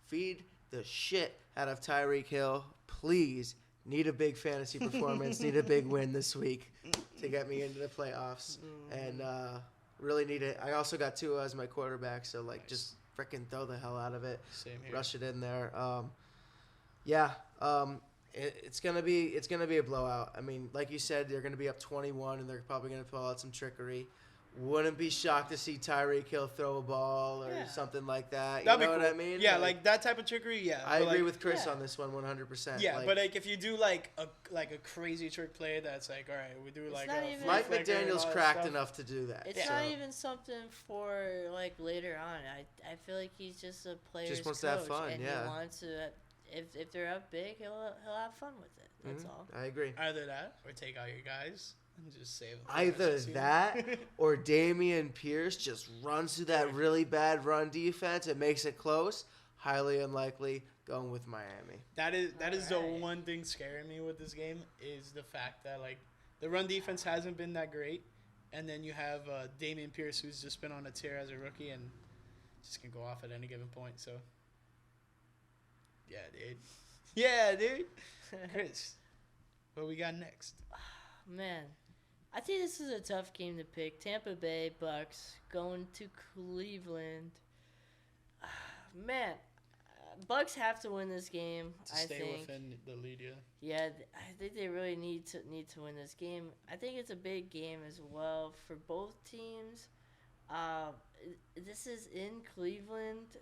Feed the shit out of Tyreek Hill. Please. Need a big fantasy performance. Need a big win this week to get me into the playoffs. And really need it. I also got Tua as my quarterback, so, like, just freaking throw the hell out of it. Same here. Rush it in there. It's gonna be a blowout. I mean, like you said, they're gonna be up 21, and they're probably gonna pull out some trickery. Wouldn't be shocked to see Tyreek Hill throw a ball or something like that. That'd you know be cool. what I mean? Yeah, like that type of trickery. Yeah, I agree with Chris on this one 100%. Yeah, like, but like if you do like a crazy trick play, that's like, all right, we do like not a even- Mike flea flicker and McDaniel's all that cracked stuff. enough to do that. It's so. not even something for like later on. I feel like he's just a player's Just wants coach, to have fun, and yeah. he wants to. If they're up big, he'll have fun with it. That's all. I agree. Either that or take out your guys and just save them. Either that or Damian Pierce just runs through that really bad run defense and makes it close. Highly unlikely. Going with Miami. That is the Alright. one thing scaring me with this game is the fact that like the run defense hasn't been that great, and then you have Damian Pierce who's just been on a tear as a rookie and just can go off at any given point. So yeah, dude. Chris, what we got next? Man, I think this is a tough game to pick. Tampa Bay Bucks going to Cleveland. Man, Bucks have to win this game. To I stay think. within the lead, yeah. Yeah, I think they really need to win this game. I think it's a big game as well for both teams. This is in Cleveland,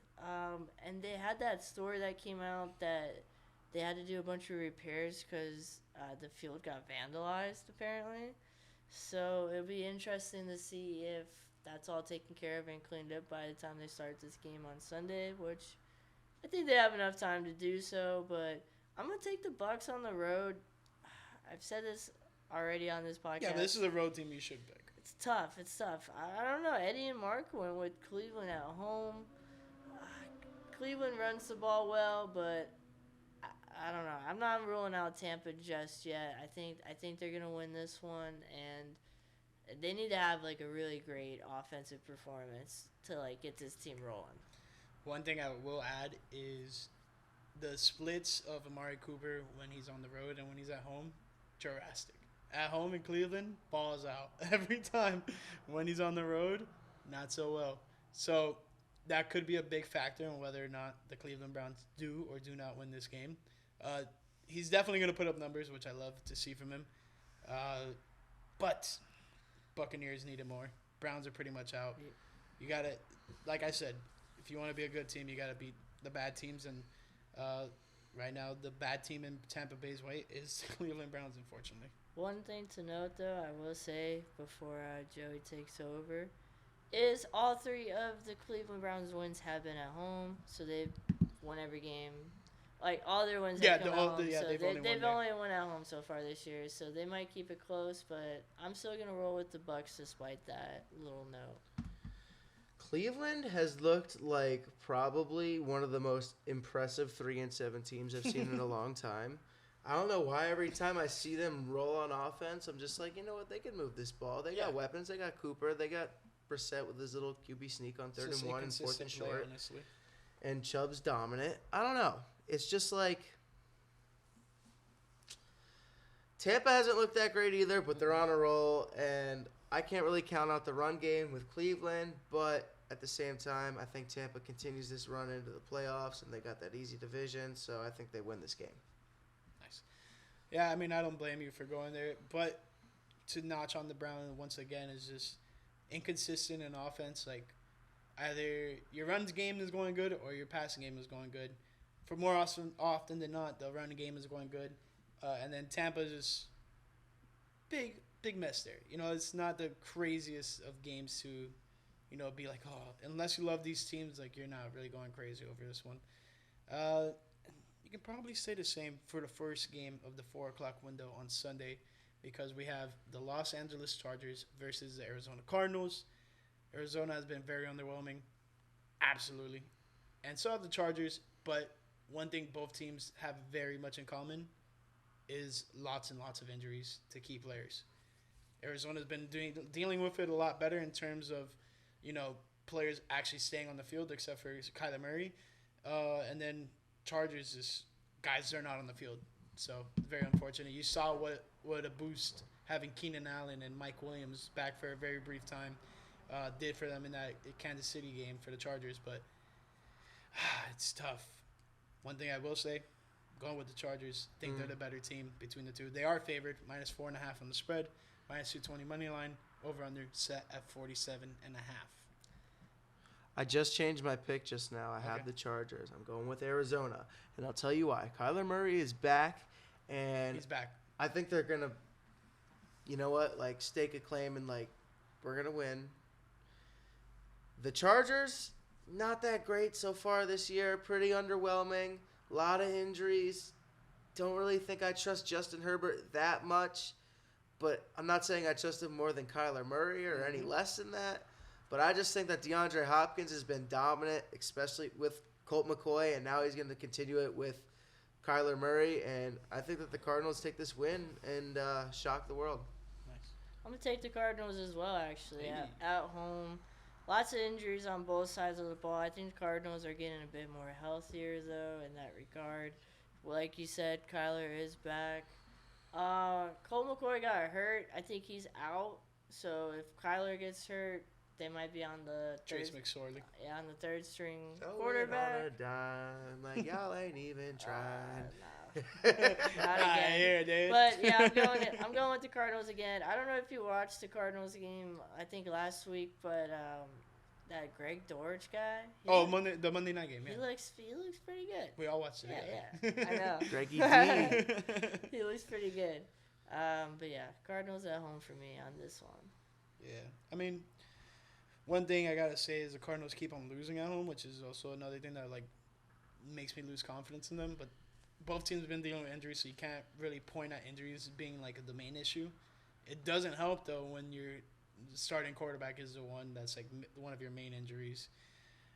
and they had that story that came out that they had to do a bunch of repairs because the field got vandalized, apparently. So it'll be interesting to see if that's all taken care of and cleaned up by the time they start this game on Sunday, which I think they have enough time to do so. But I'm going to take the Bucks on the road. I've said this already on this podcast. Yeah, but this is a road team you should pick. It's tough. I don't know. Eddie and Mark went with Cleveland at home. Cleveland runs the ball well, but I don't know. I'm not ruling out Tampa just yet. I think they're gonna win this one, and they need to have like a really great offensive performance to like get this team rolling. One thing I will add is the splits of Amari Cooper when he's on the road and when he's at home, drastic. At home in Cleveland, balls out every time. When he's on the road, not so well. So that could be a big factor in whether or not the Cleveland Browns do or do not win this game. He's definitely going to put up numbers, which I love to see from him. But Buccaneers need it more. Browns are pretty much out. You got to, like I said, if you want to be a good team, you got to beat the bad teams. And right now, the bad team in Tampa Bay's way is the Cleveland Browns, unfortunately. One thing to note, though, I will say before Joey takes over, is all three of the Cleveland Browns wins have been at home, so they've won every game. Like, all their wins have come at home, so they've only won at home so far this year, so they might keep it close, but I'm still going to roll with the Bucks despite that little note. Cleveland has looked like probably one of the most impressive 3-7 teams I've seen in a long time. I don't know why every time I see them roll on offense, I'm just like, you know what, they can move this ball. They got weapons. They got Cooper. They got Brissett with his little QB sneak on 3rd and 1 and 4th and short. Honestly. And Chubb's dominant. I don't know. It's just like Tampa hasn't looked that great either, but they're on a roll, and I can't really count out the run game with Cleveland, but at the same time, I think Tampa continues this run into the playoffs, and they got that easy division, so I think they win this game. Nice. Yeah, I mean, I don't blame you for going there, but to notch on the Browns once again is just inconsistent in offense. Like, either your run game is going good or your passing game is going good. For more often than not, the run game is going good. And then Tampa is just big mess there. You know, it's not the craziest of games to, you know, be like, oh, unless you love these teams, like, you're not really going crazy over this one. You can probably say the same for the first game of the 4 o'clock window on Sunday, because we have the Los Angeles Chargers versus the Arizona Cardinals. Arizona has been very underwhelming. Absolutely. And so have the Chargers, but one thing both teams have very much in common, is lots and lots of injuries to key players. Arizona's been dealing with it a lot better in terms of, players actually staying on the field, except for Kyler Murray. And then Chargers is guys that are not on the field. So, very unfortunate. You saw what a boost having Keenan Allen and Mike Williams back for a very brief time did for them in that Kansas City game for the Chargers. But it's tough. One thing I will say, going with the Chargers, I think they're the better team between the two. They are favored, -4.5 on the spread, -220 money line, over under set at 47.5. I just changed my pick just now. I have the Chargers. I'm going with Arizona, and I'll tell you why. Kyler Murray is back, and he's back. I think they're gonna, stake a claim and we're gonna win. The Chargers, not that great so far this year. Pretty underwhelming. A lot of injuries. Don't really think I trust Justin Herbert that much, but I'm not saying I trust him more than Kyler Murray or any less than that. But I just think that DeAndre Hopkins has been dominant, especially with Colt McCoy, and now he's going to continue it with Kyler Murray. And I think that the Cardinals take this win and shock the world. Nice. I'm going to take the Cardinals as well, actually, at home. Lots of injuries on both sides of the ball. I think the Cardinals are getting a bit more healthier, though, in that regard. Like you said, Kyler is back. Colt McCoy got hurt. I think he's out. So if Kyler gets hurt, they might be on the Trace McSorley. on the third string quarterback. On a dime, like y'all ain't even trying. Not again. Dude. But yeah, I'm going with the Cardinals again. I don't know if you watched the Cardinals game. I think last week, but that Greg Dortch guy. The Monday night game. Yeah. He looks pretty good. We all watched it. Yeah. I know. Greggy D. He looks pretty good. But yeah, Cardinals at home for me on this one. Yeah, I mean, one thing I gotta say is the Cardinals keep on losing at home, which is also another thing that makes me lose confidence in them. But both teams have been dealing with injuries, so you can't really point at injuries being the main issue. It doesn't help though when your starting quarterback is the one that's one of your main injuries.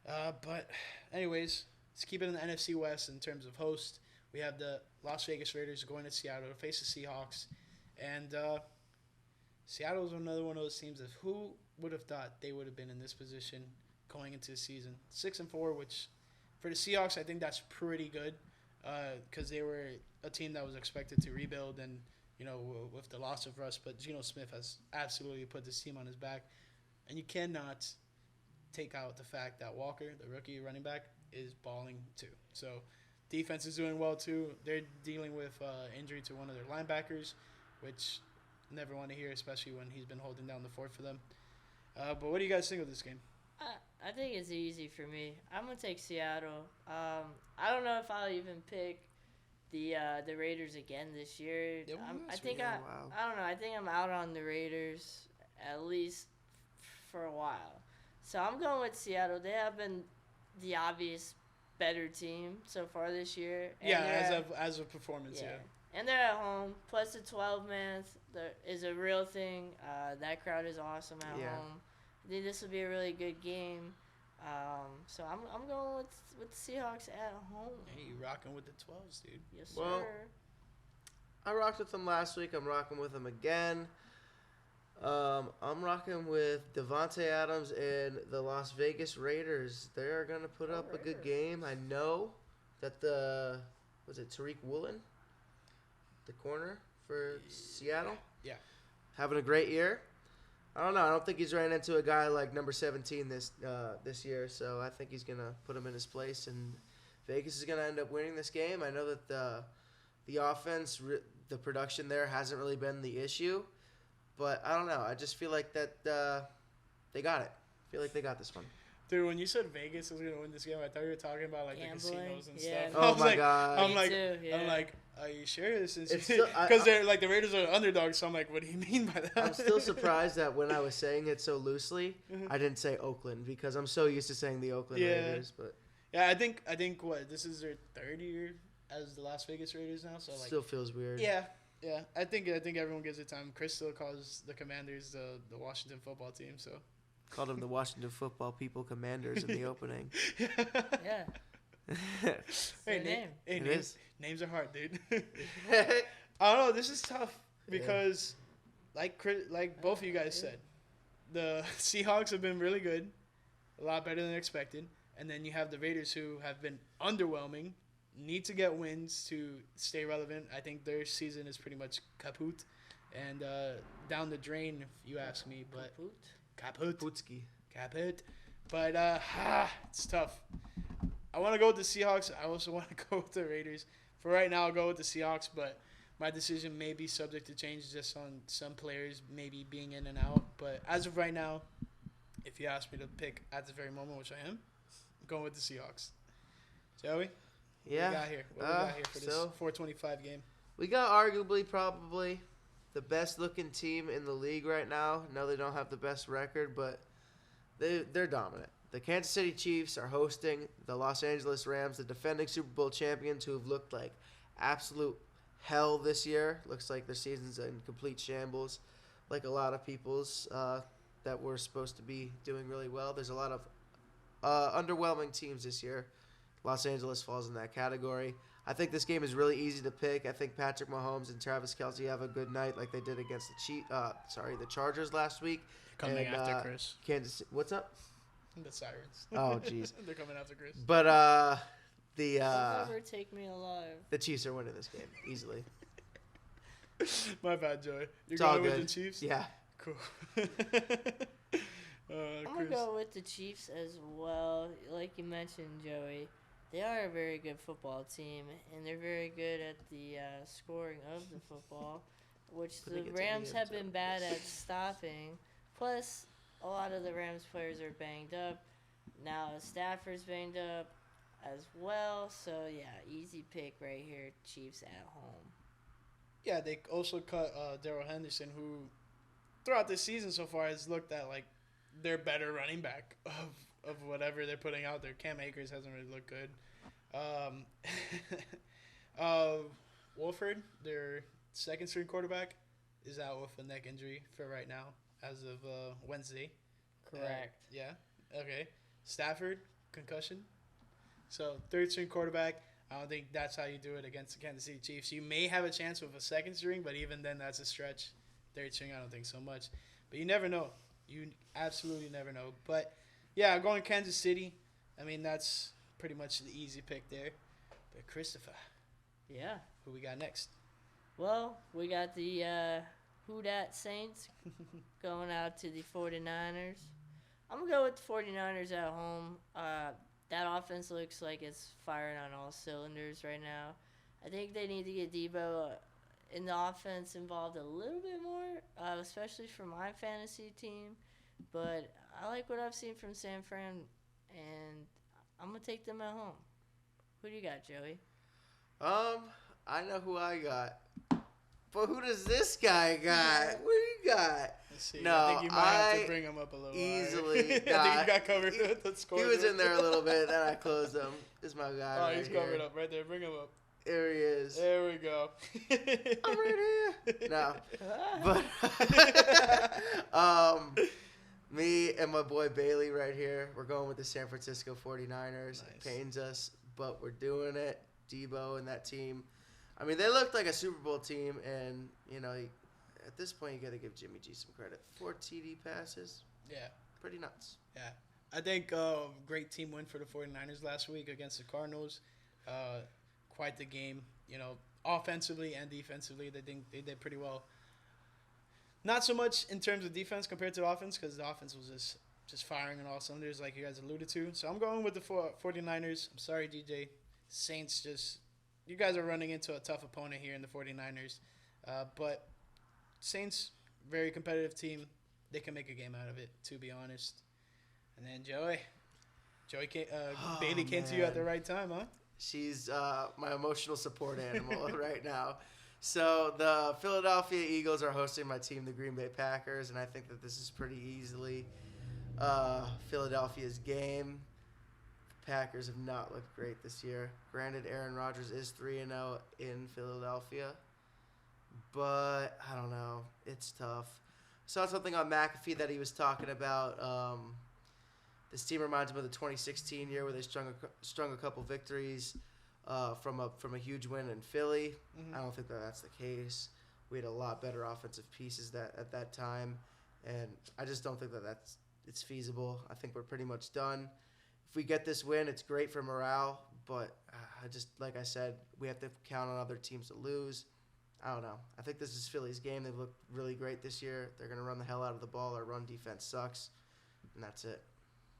But anyways, let's keep it in the NFC West in terms of host. We have the Las Vegas Raiders going to Seattle to face the Seahawks, and Seattle's another one of those teams that who would have thought they would have been in this position going into the season. 6-4, which for the Seahawks, I think that's pretty good because they were a team that was expected to rebuild and, with the loss of Russ. But Geno Smith has absolutely put this team on his back. And you cannot take out the fact that Walker, the rookie running back, is balling too. So defense is doing well too. They're dealing with injury to one of their linebackers, which never want to hear, especially when he's been holding down the fort for them. But what do you guys think of this game? I think it's easy for me. I'm gonna take Seattle. I don't know if I'll even pick the Raiders again this year. I think I don't know. I think I'm out on the Raiders at least for a while. So I'm going with Seattle. They have been the obvious better team so far this year. And as a performance, yeah. And they're at home. Plus the 12 man is a real thing. That crowd is awesome at home. I think this will be a really good game. So I'm going with the Seahawks at home. Hey, you rocking with the 12s, dude. Yes, sir. Well, I rocked with them last week. I'm rocking with them again. I'm rocking with Devontae Adams and the Las Vegas Raiders. They're going to put up a good game. I know that Tariq Woolen, the corner for Seattle? Yeah. Having a great year. I don't know. I don't think he's ran into a guy like number 17 this year, so I think he's going to put him in his place, and Vegas is going to end up winning this game. I know that the offense, the production there hasn't really been the issue, but I don't know. I just feel like that they got it. I feel like they got this one. Dude, when you said Vegas was going to win this game, I thought you were talking about the casinos and stuff. Oh my God. I'm like, are you sure? Because they're the Raiders are underdogs, so I'm like, what do you mean by that? I'm still surprised that when I was saying it so loosely, I didn't say Oakland because I'm so used to saying the Oakland Raiders. But yeah, I think what, this is their third year as the Las Vegas Raiders now, so still feels weird. Yeah. I think everyone gives it time. Chris still calls the Commanders the Washington football team, so. Called them the Washington Football People Commanders in the opening. Yeah. Hey, names are hard, dude. I don't know. This is tough because, like both of you guys said, the Seahawks have been really good, a lot better than expected, and then you have the Raiders who have been underwhelming, need to get wins to stay relevant. I think their season is pretty much kaput and down the drain, if you ask me. But kaput. But it's tough. I want to go with the Seahawks. I also want to go with the Raiders. For right now, I'll go with the Seahawks, but my decision may be subject to change just on some players maybe being in and out. But as of right now, if you ask me to pick at this very moment, which I am, I'm going with the Seahawks. Joey? Yeah. What we got here? What we got here for this 425 game? We got arguably probably the best-looking team in the league right now. No, they don't have the best record, but they're dominant. The Kansas City Chiefs are hosting the Los Angeles Rams, the defending Super Bowl champions who have looked like absolute hell this year. Looks like their season's in complete shambles, like a lot of people's that were supposed to be doing really well. There's a lot of underwhelming teams this year. Los Angeles falls in that category. I think this game is really easy to pick. I think Patrick Mahomes and Travis Kelce have a good night like they did against the Chargers last week. Coming after Chris. What's up? The Sirens. Oh, jeez. They're coming after Chris. But They'll never take me alive. the Chiefs are winning this game easily. My bad, Joey. You're It's all going good. with the Chiefs? Yeah. Cool. I'm going to go with the Chiefs as well. Like you mentioned, Joey, they are a very good football team, and they're very good at the scoring of the football, which the Rams have been bad at stopping. Plus, a lot of the Rams players are banged up. Now Stafford's banged up as well. So, yeah, easy pick right here, Chiefs at home. Yeah, they also cut Darrell Henderson, who throughout the season so far has looked at like their better running back of whatever they're putting out there. Cam Akers hasn't really looked good. Wolford, their second string quarterback, is out with a neck injury for right now as of Wednesday. Correct. Yeah. Okay. Stafford, concussion. So third string quarterback. I don't think that's how you do it against the Kansas City Chiefs. You may have a chance with a second string, but even then, that's a stretch. Third string, I don't think so much. But you never know. You absolutely never know. But, yeah, I'm going Kansas City. I mean, that's pretty much the easy pick there. But, Christopher. Yeah. Who we got next? Well, we got the Who Dat Saints going out to the 49ers. I'm going to go with the 49ers at home. That offense looks like it's firing on all cylinders right now. I think they need to get Debo in the offense involved a little bit more, especially for my fantasy team. But I like what I've seen from San Fran, and I'm going to take them at home. Who do you got, Joey? I know who I got. But who does this guy got? What do you got? Let's see. No, I think you might have to bring him up a little easily. higher. I think you got covered with the score. He was in there a little bit, then I closed him. This is my guy. Oh, right he's here. covered up right there. Bring him up. There he is. There we go. I'm right here. No. But me and my boy Bailey right here, we're going with the San Francisco 49ers. Nice. It pains us, but we're doing it. Debo and that team. I mean, they looked like a Super Bowl team, and, you know, at this point, you got to give Jimmy G some credit. 4 TD passes. Yeah. Pretty nuts. Yeah. I think great team win for the 49ers last week against the Cardinals. Quite the game. You know, offensively and defensively, they did pretty well. Not so much in terms of defense compared to the offense, because the offense was just firing on all cylinders like you guys alluded to. So I'm going with the 49ers. I'm sorry, DJ. Saints you guys are running into a tough opponent here in the 49ers. But Saints, very competitive team. They can make a game out of it, to be honest. And then Bailey came to you at the right time, huh? She's my emotional support animal right now. So the Philadelphia Eagles are hosting my team, the Green Bay Packers, and I think that this is pretty easily Philadelphia's game. The Packers have not looked great this year. Granted, Aaron Rodgers is 3-0 in Philadelphia, but I don't know. It's tough. Saw something on McAfee that he was talking about. This team reminds him of the 2016 year where they strung a couple victories from a huge win in Philly. Mhm. I don't think that's the case. We had a lot better offensive pieces at that time, and I just don't think it's feasible. I think we're pretty much done. If we get this win, it's great for morale, but like I said, we have to count on other teams to lose. I don't know. I think this is Philly's game. They've looked really great this year. They're going to run the hell out of the ball. Our run defense sucks, and that's it.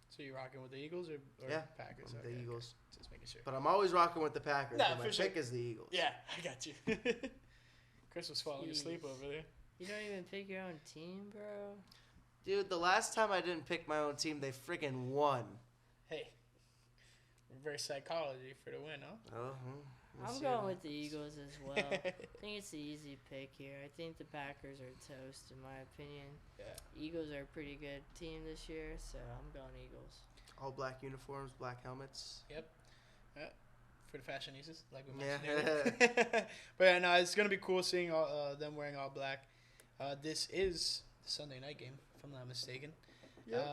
So you rocking with the Eagles or Yeah, Packers? I'm the Eagles. Just making sure. But I'm always rocking with the Packers. Nah, but my for sure. pick is the Eagles. Yeah, I got you. Chris was falling asleep over there. You don't even pick your own team, bro. Dude, the last time I didn't pick my own team, they freaking won. Hey, reverse psychology for the win, huh? Oh, I'm going with the Eagles as well. I think it's the easy pick here. I think the Packers are toast, in my opinion. Yeah. Eagles are a pretty good team this year, so I'm going Eagles. All black uniforms, black helmets. Yep. Yeah. For the fashionistas, like we Yeah. mentioned. But yeah, no, it's gonna be cool seeing them wearing all black. This is the Sunday night game, if I'm not mistaken. Yep.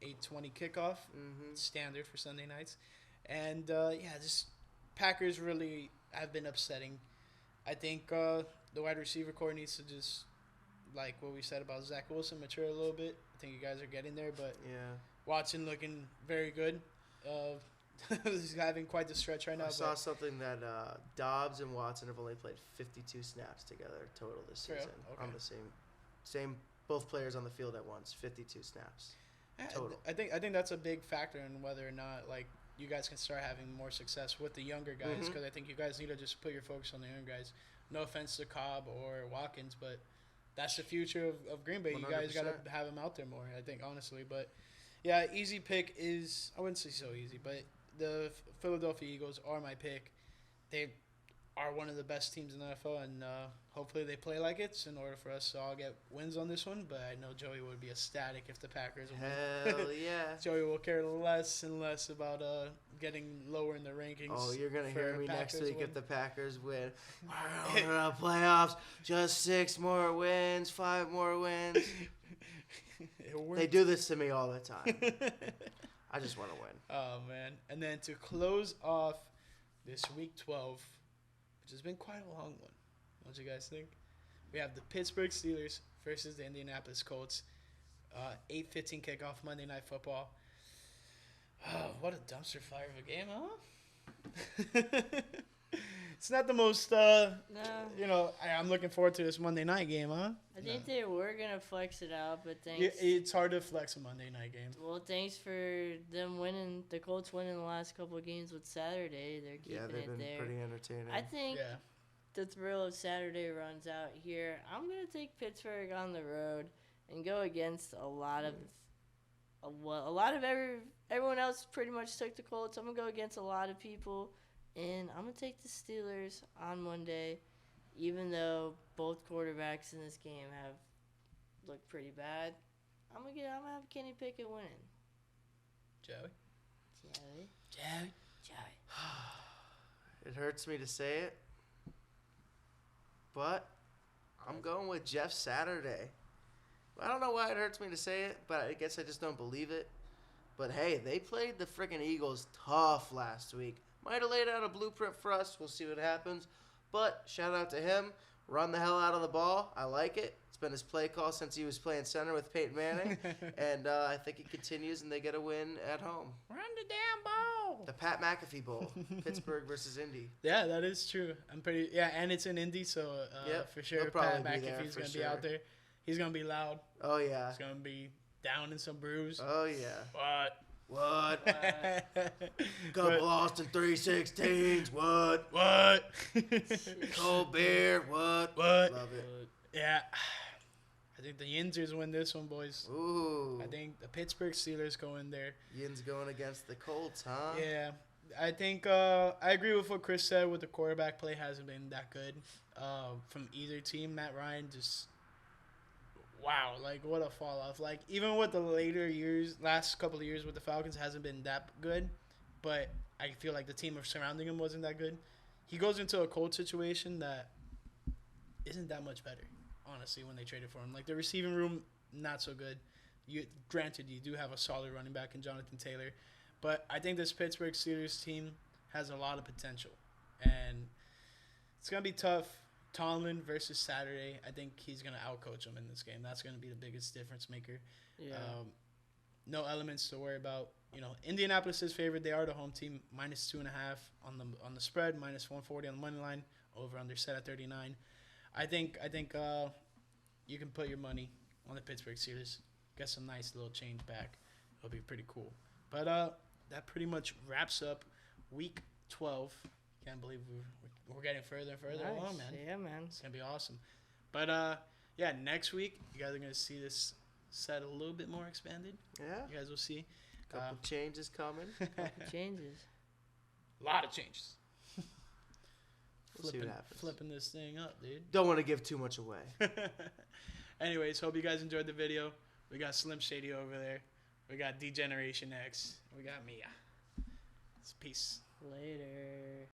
8:20 kickoff, Mm-hmm. standard for Sunday nights, and just Packers really have been upsetting. I think the wide receiver core needs to just, like what we said about Zach Wilson, mature a little bit. I think you guys are getting there, but Yeah. Watson looking very good. He's having quite the stretch right now. I saw something that Dobbs and Watson have only played 52 snaps together total this True. season. Okay. On the same both players on the field at once, 52 snaps. Total. I think that's a big factor in whether or not like you guys can start having more success with the younger guys, because I think you guys need to just put your focus on the younger guys. No offense to Cobb or Watkins, but that's the future of Green Bay. 100%. You guys got to have him out there more, I think, honestly. But yeah, easy pick is, I wouldn't say so easy, but the Philadelphia Eagles are my pick. They are one of the best teams in the NFL, and hopefully they play like it in order for us to all get wins on this one. But I know Joey would be ecstatic if the Packers win. Hell yeah. Joey will care less and less about getting lower in the rankings. Oh, you're going to for hear a me next Packers week win. if the Packers win. We're going to playoffs. Just 6 more wins, 5 more wins. They do this to me all the time. I just want to win. Oh, man. And then to close off this Week 12, which has been quite a long one, don't you guys think? We have the Pittsburgh Steelers versus the Indianapolis Colts. 8:15 kickoff, Monday Night Football. Oh, what a dumpster fire of a game, huh? It's not the most, No. I'm looking forward to this Monday night game, huh? I think they were going to flex it out, but Yeah, thanks. it's hard to flex a Monday night game. Well, thanks for them winning, the Colts winning the last couple of games with Saturday. They're keeping Yeah, they've it been there. pretty entertaining. I think Yeah. the thrill of Saturday runs out here. I'm going to take Pittsburgh on the road and go against a lot of everyone else pretty much took the Colts. I'm going to go against a lot of people, and I'm going to take the Steelers on Monday, even though both quarterbacks in this game have looked pretty bad. I'm going to have Kenny Pickett winning. Joey? Joey. It hurts me to say it, but I'm going with Jeff Saturday. I don't know why it hurts me to say it, but I guess I just don't believe it. But hey, they played the freaking Eagles tough last week. Might have laid out a blueprint for us. We'll see what happens. But shout out to him. Run the hell out of the ball. I like it. It's been his play call since he was playing center with Peyton Manning. And I think it continues, and they get a win at home. Run the damn ball! The Pat McAfee Bowl. Pittsburgh versus Indy. Yeah, that is true. And it's in Indy, so Yep, for sure he'll Pat probably be there McAfee's for going to sure. be out there. He's going to be loud. Oh, yeah. He's going to be down in some brews. Oh, yeah. What? Couple Austin 316s. What? What? Cold beer. What? What? Love it. Yeah. I think the Yinzers win this one, boys. Ooh. I think the Pittsburgh Steelers go in there. Yin's going against the Colts, huh? Yeah. I think I agree with what Chris said with the quarterback play hasn't been that good from either team. Matt Ryan just, wow, like what a fall off. Like even with the last couple of years with the Falcons hasn't been that good, but I feel like the team surrounding him wasn't that good. He goes into a Colts situation that isn't that much better, honestly, when they traded for him. Like the receiving room, not so good. Granted, you do have a solid running back in Jonathan Taylor. But I think this Pittsburgh Steelers team has a lot of potential. and it's gonna be tough. Tomlin versus Saturday. I think he's gonna outcoach him in this game. That's gonna be the biggest difference maker. Yeah. No elements to worry about. Indianapolis is favored. They are the home team. -2.5 on the spread. -140 on the money line. Over under set at 39. I think you can put your money on the Pittsburgh Steelers. Get some nice little change back. It'll be pretty cool. But that pretty much wraps up Week 12. Can't believe we're getting further and further along, man. Yeah, man. It's gonna be awesome. But next week you guys are gonna see this set a little bit more expanded. Yeah. You guys will see. Couple changes coming. Changes. A lot of changes. We'll see what happens. Flipping this thing up, dude. Don't want to give too much away. Anyways, hope you guys enjoyed the video. We got Slim Shady over there. We got D-Generation X. We got Mia. Peace. Later.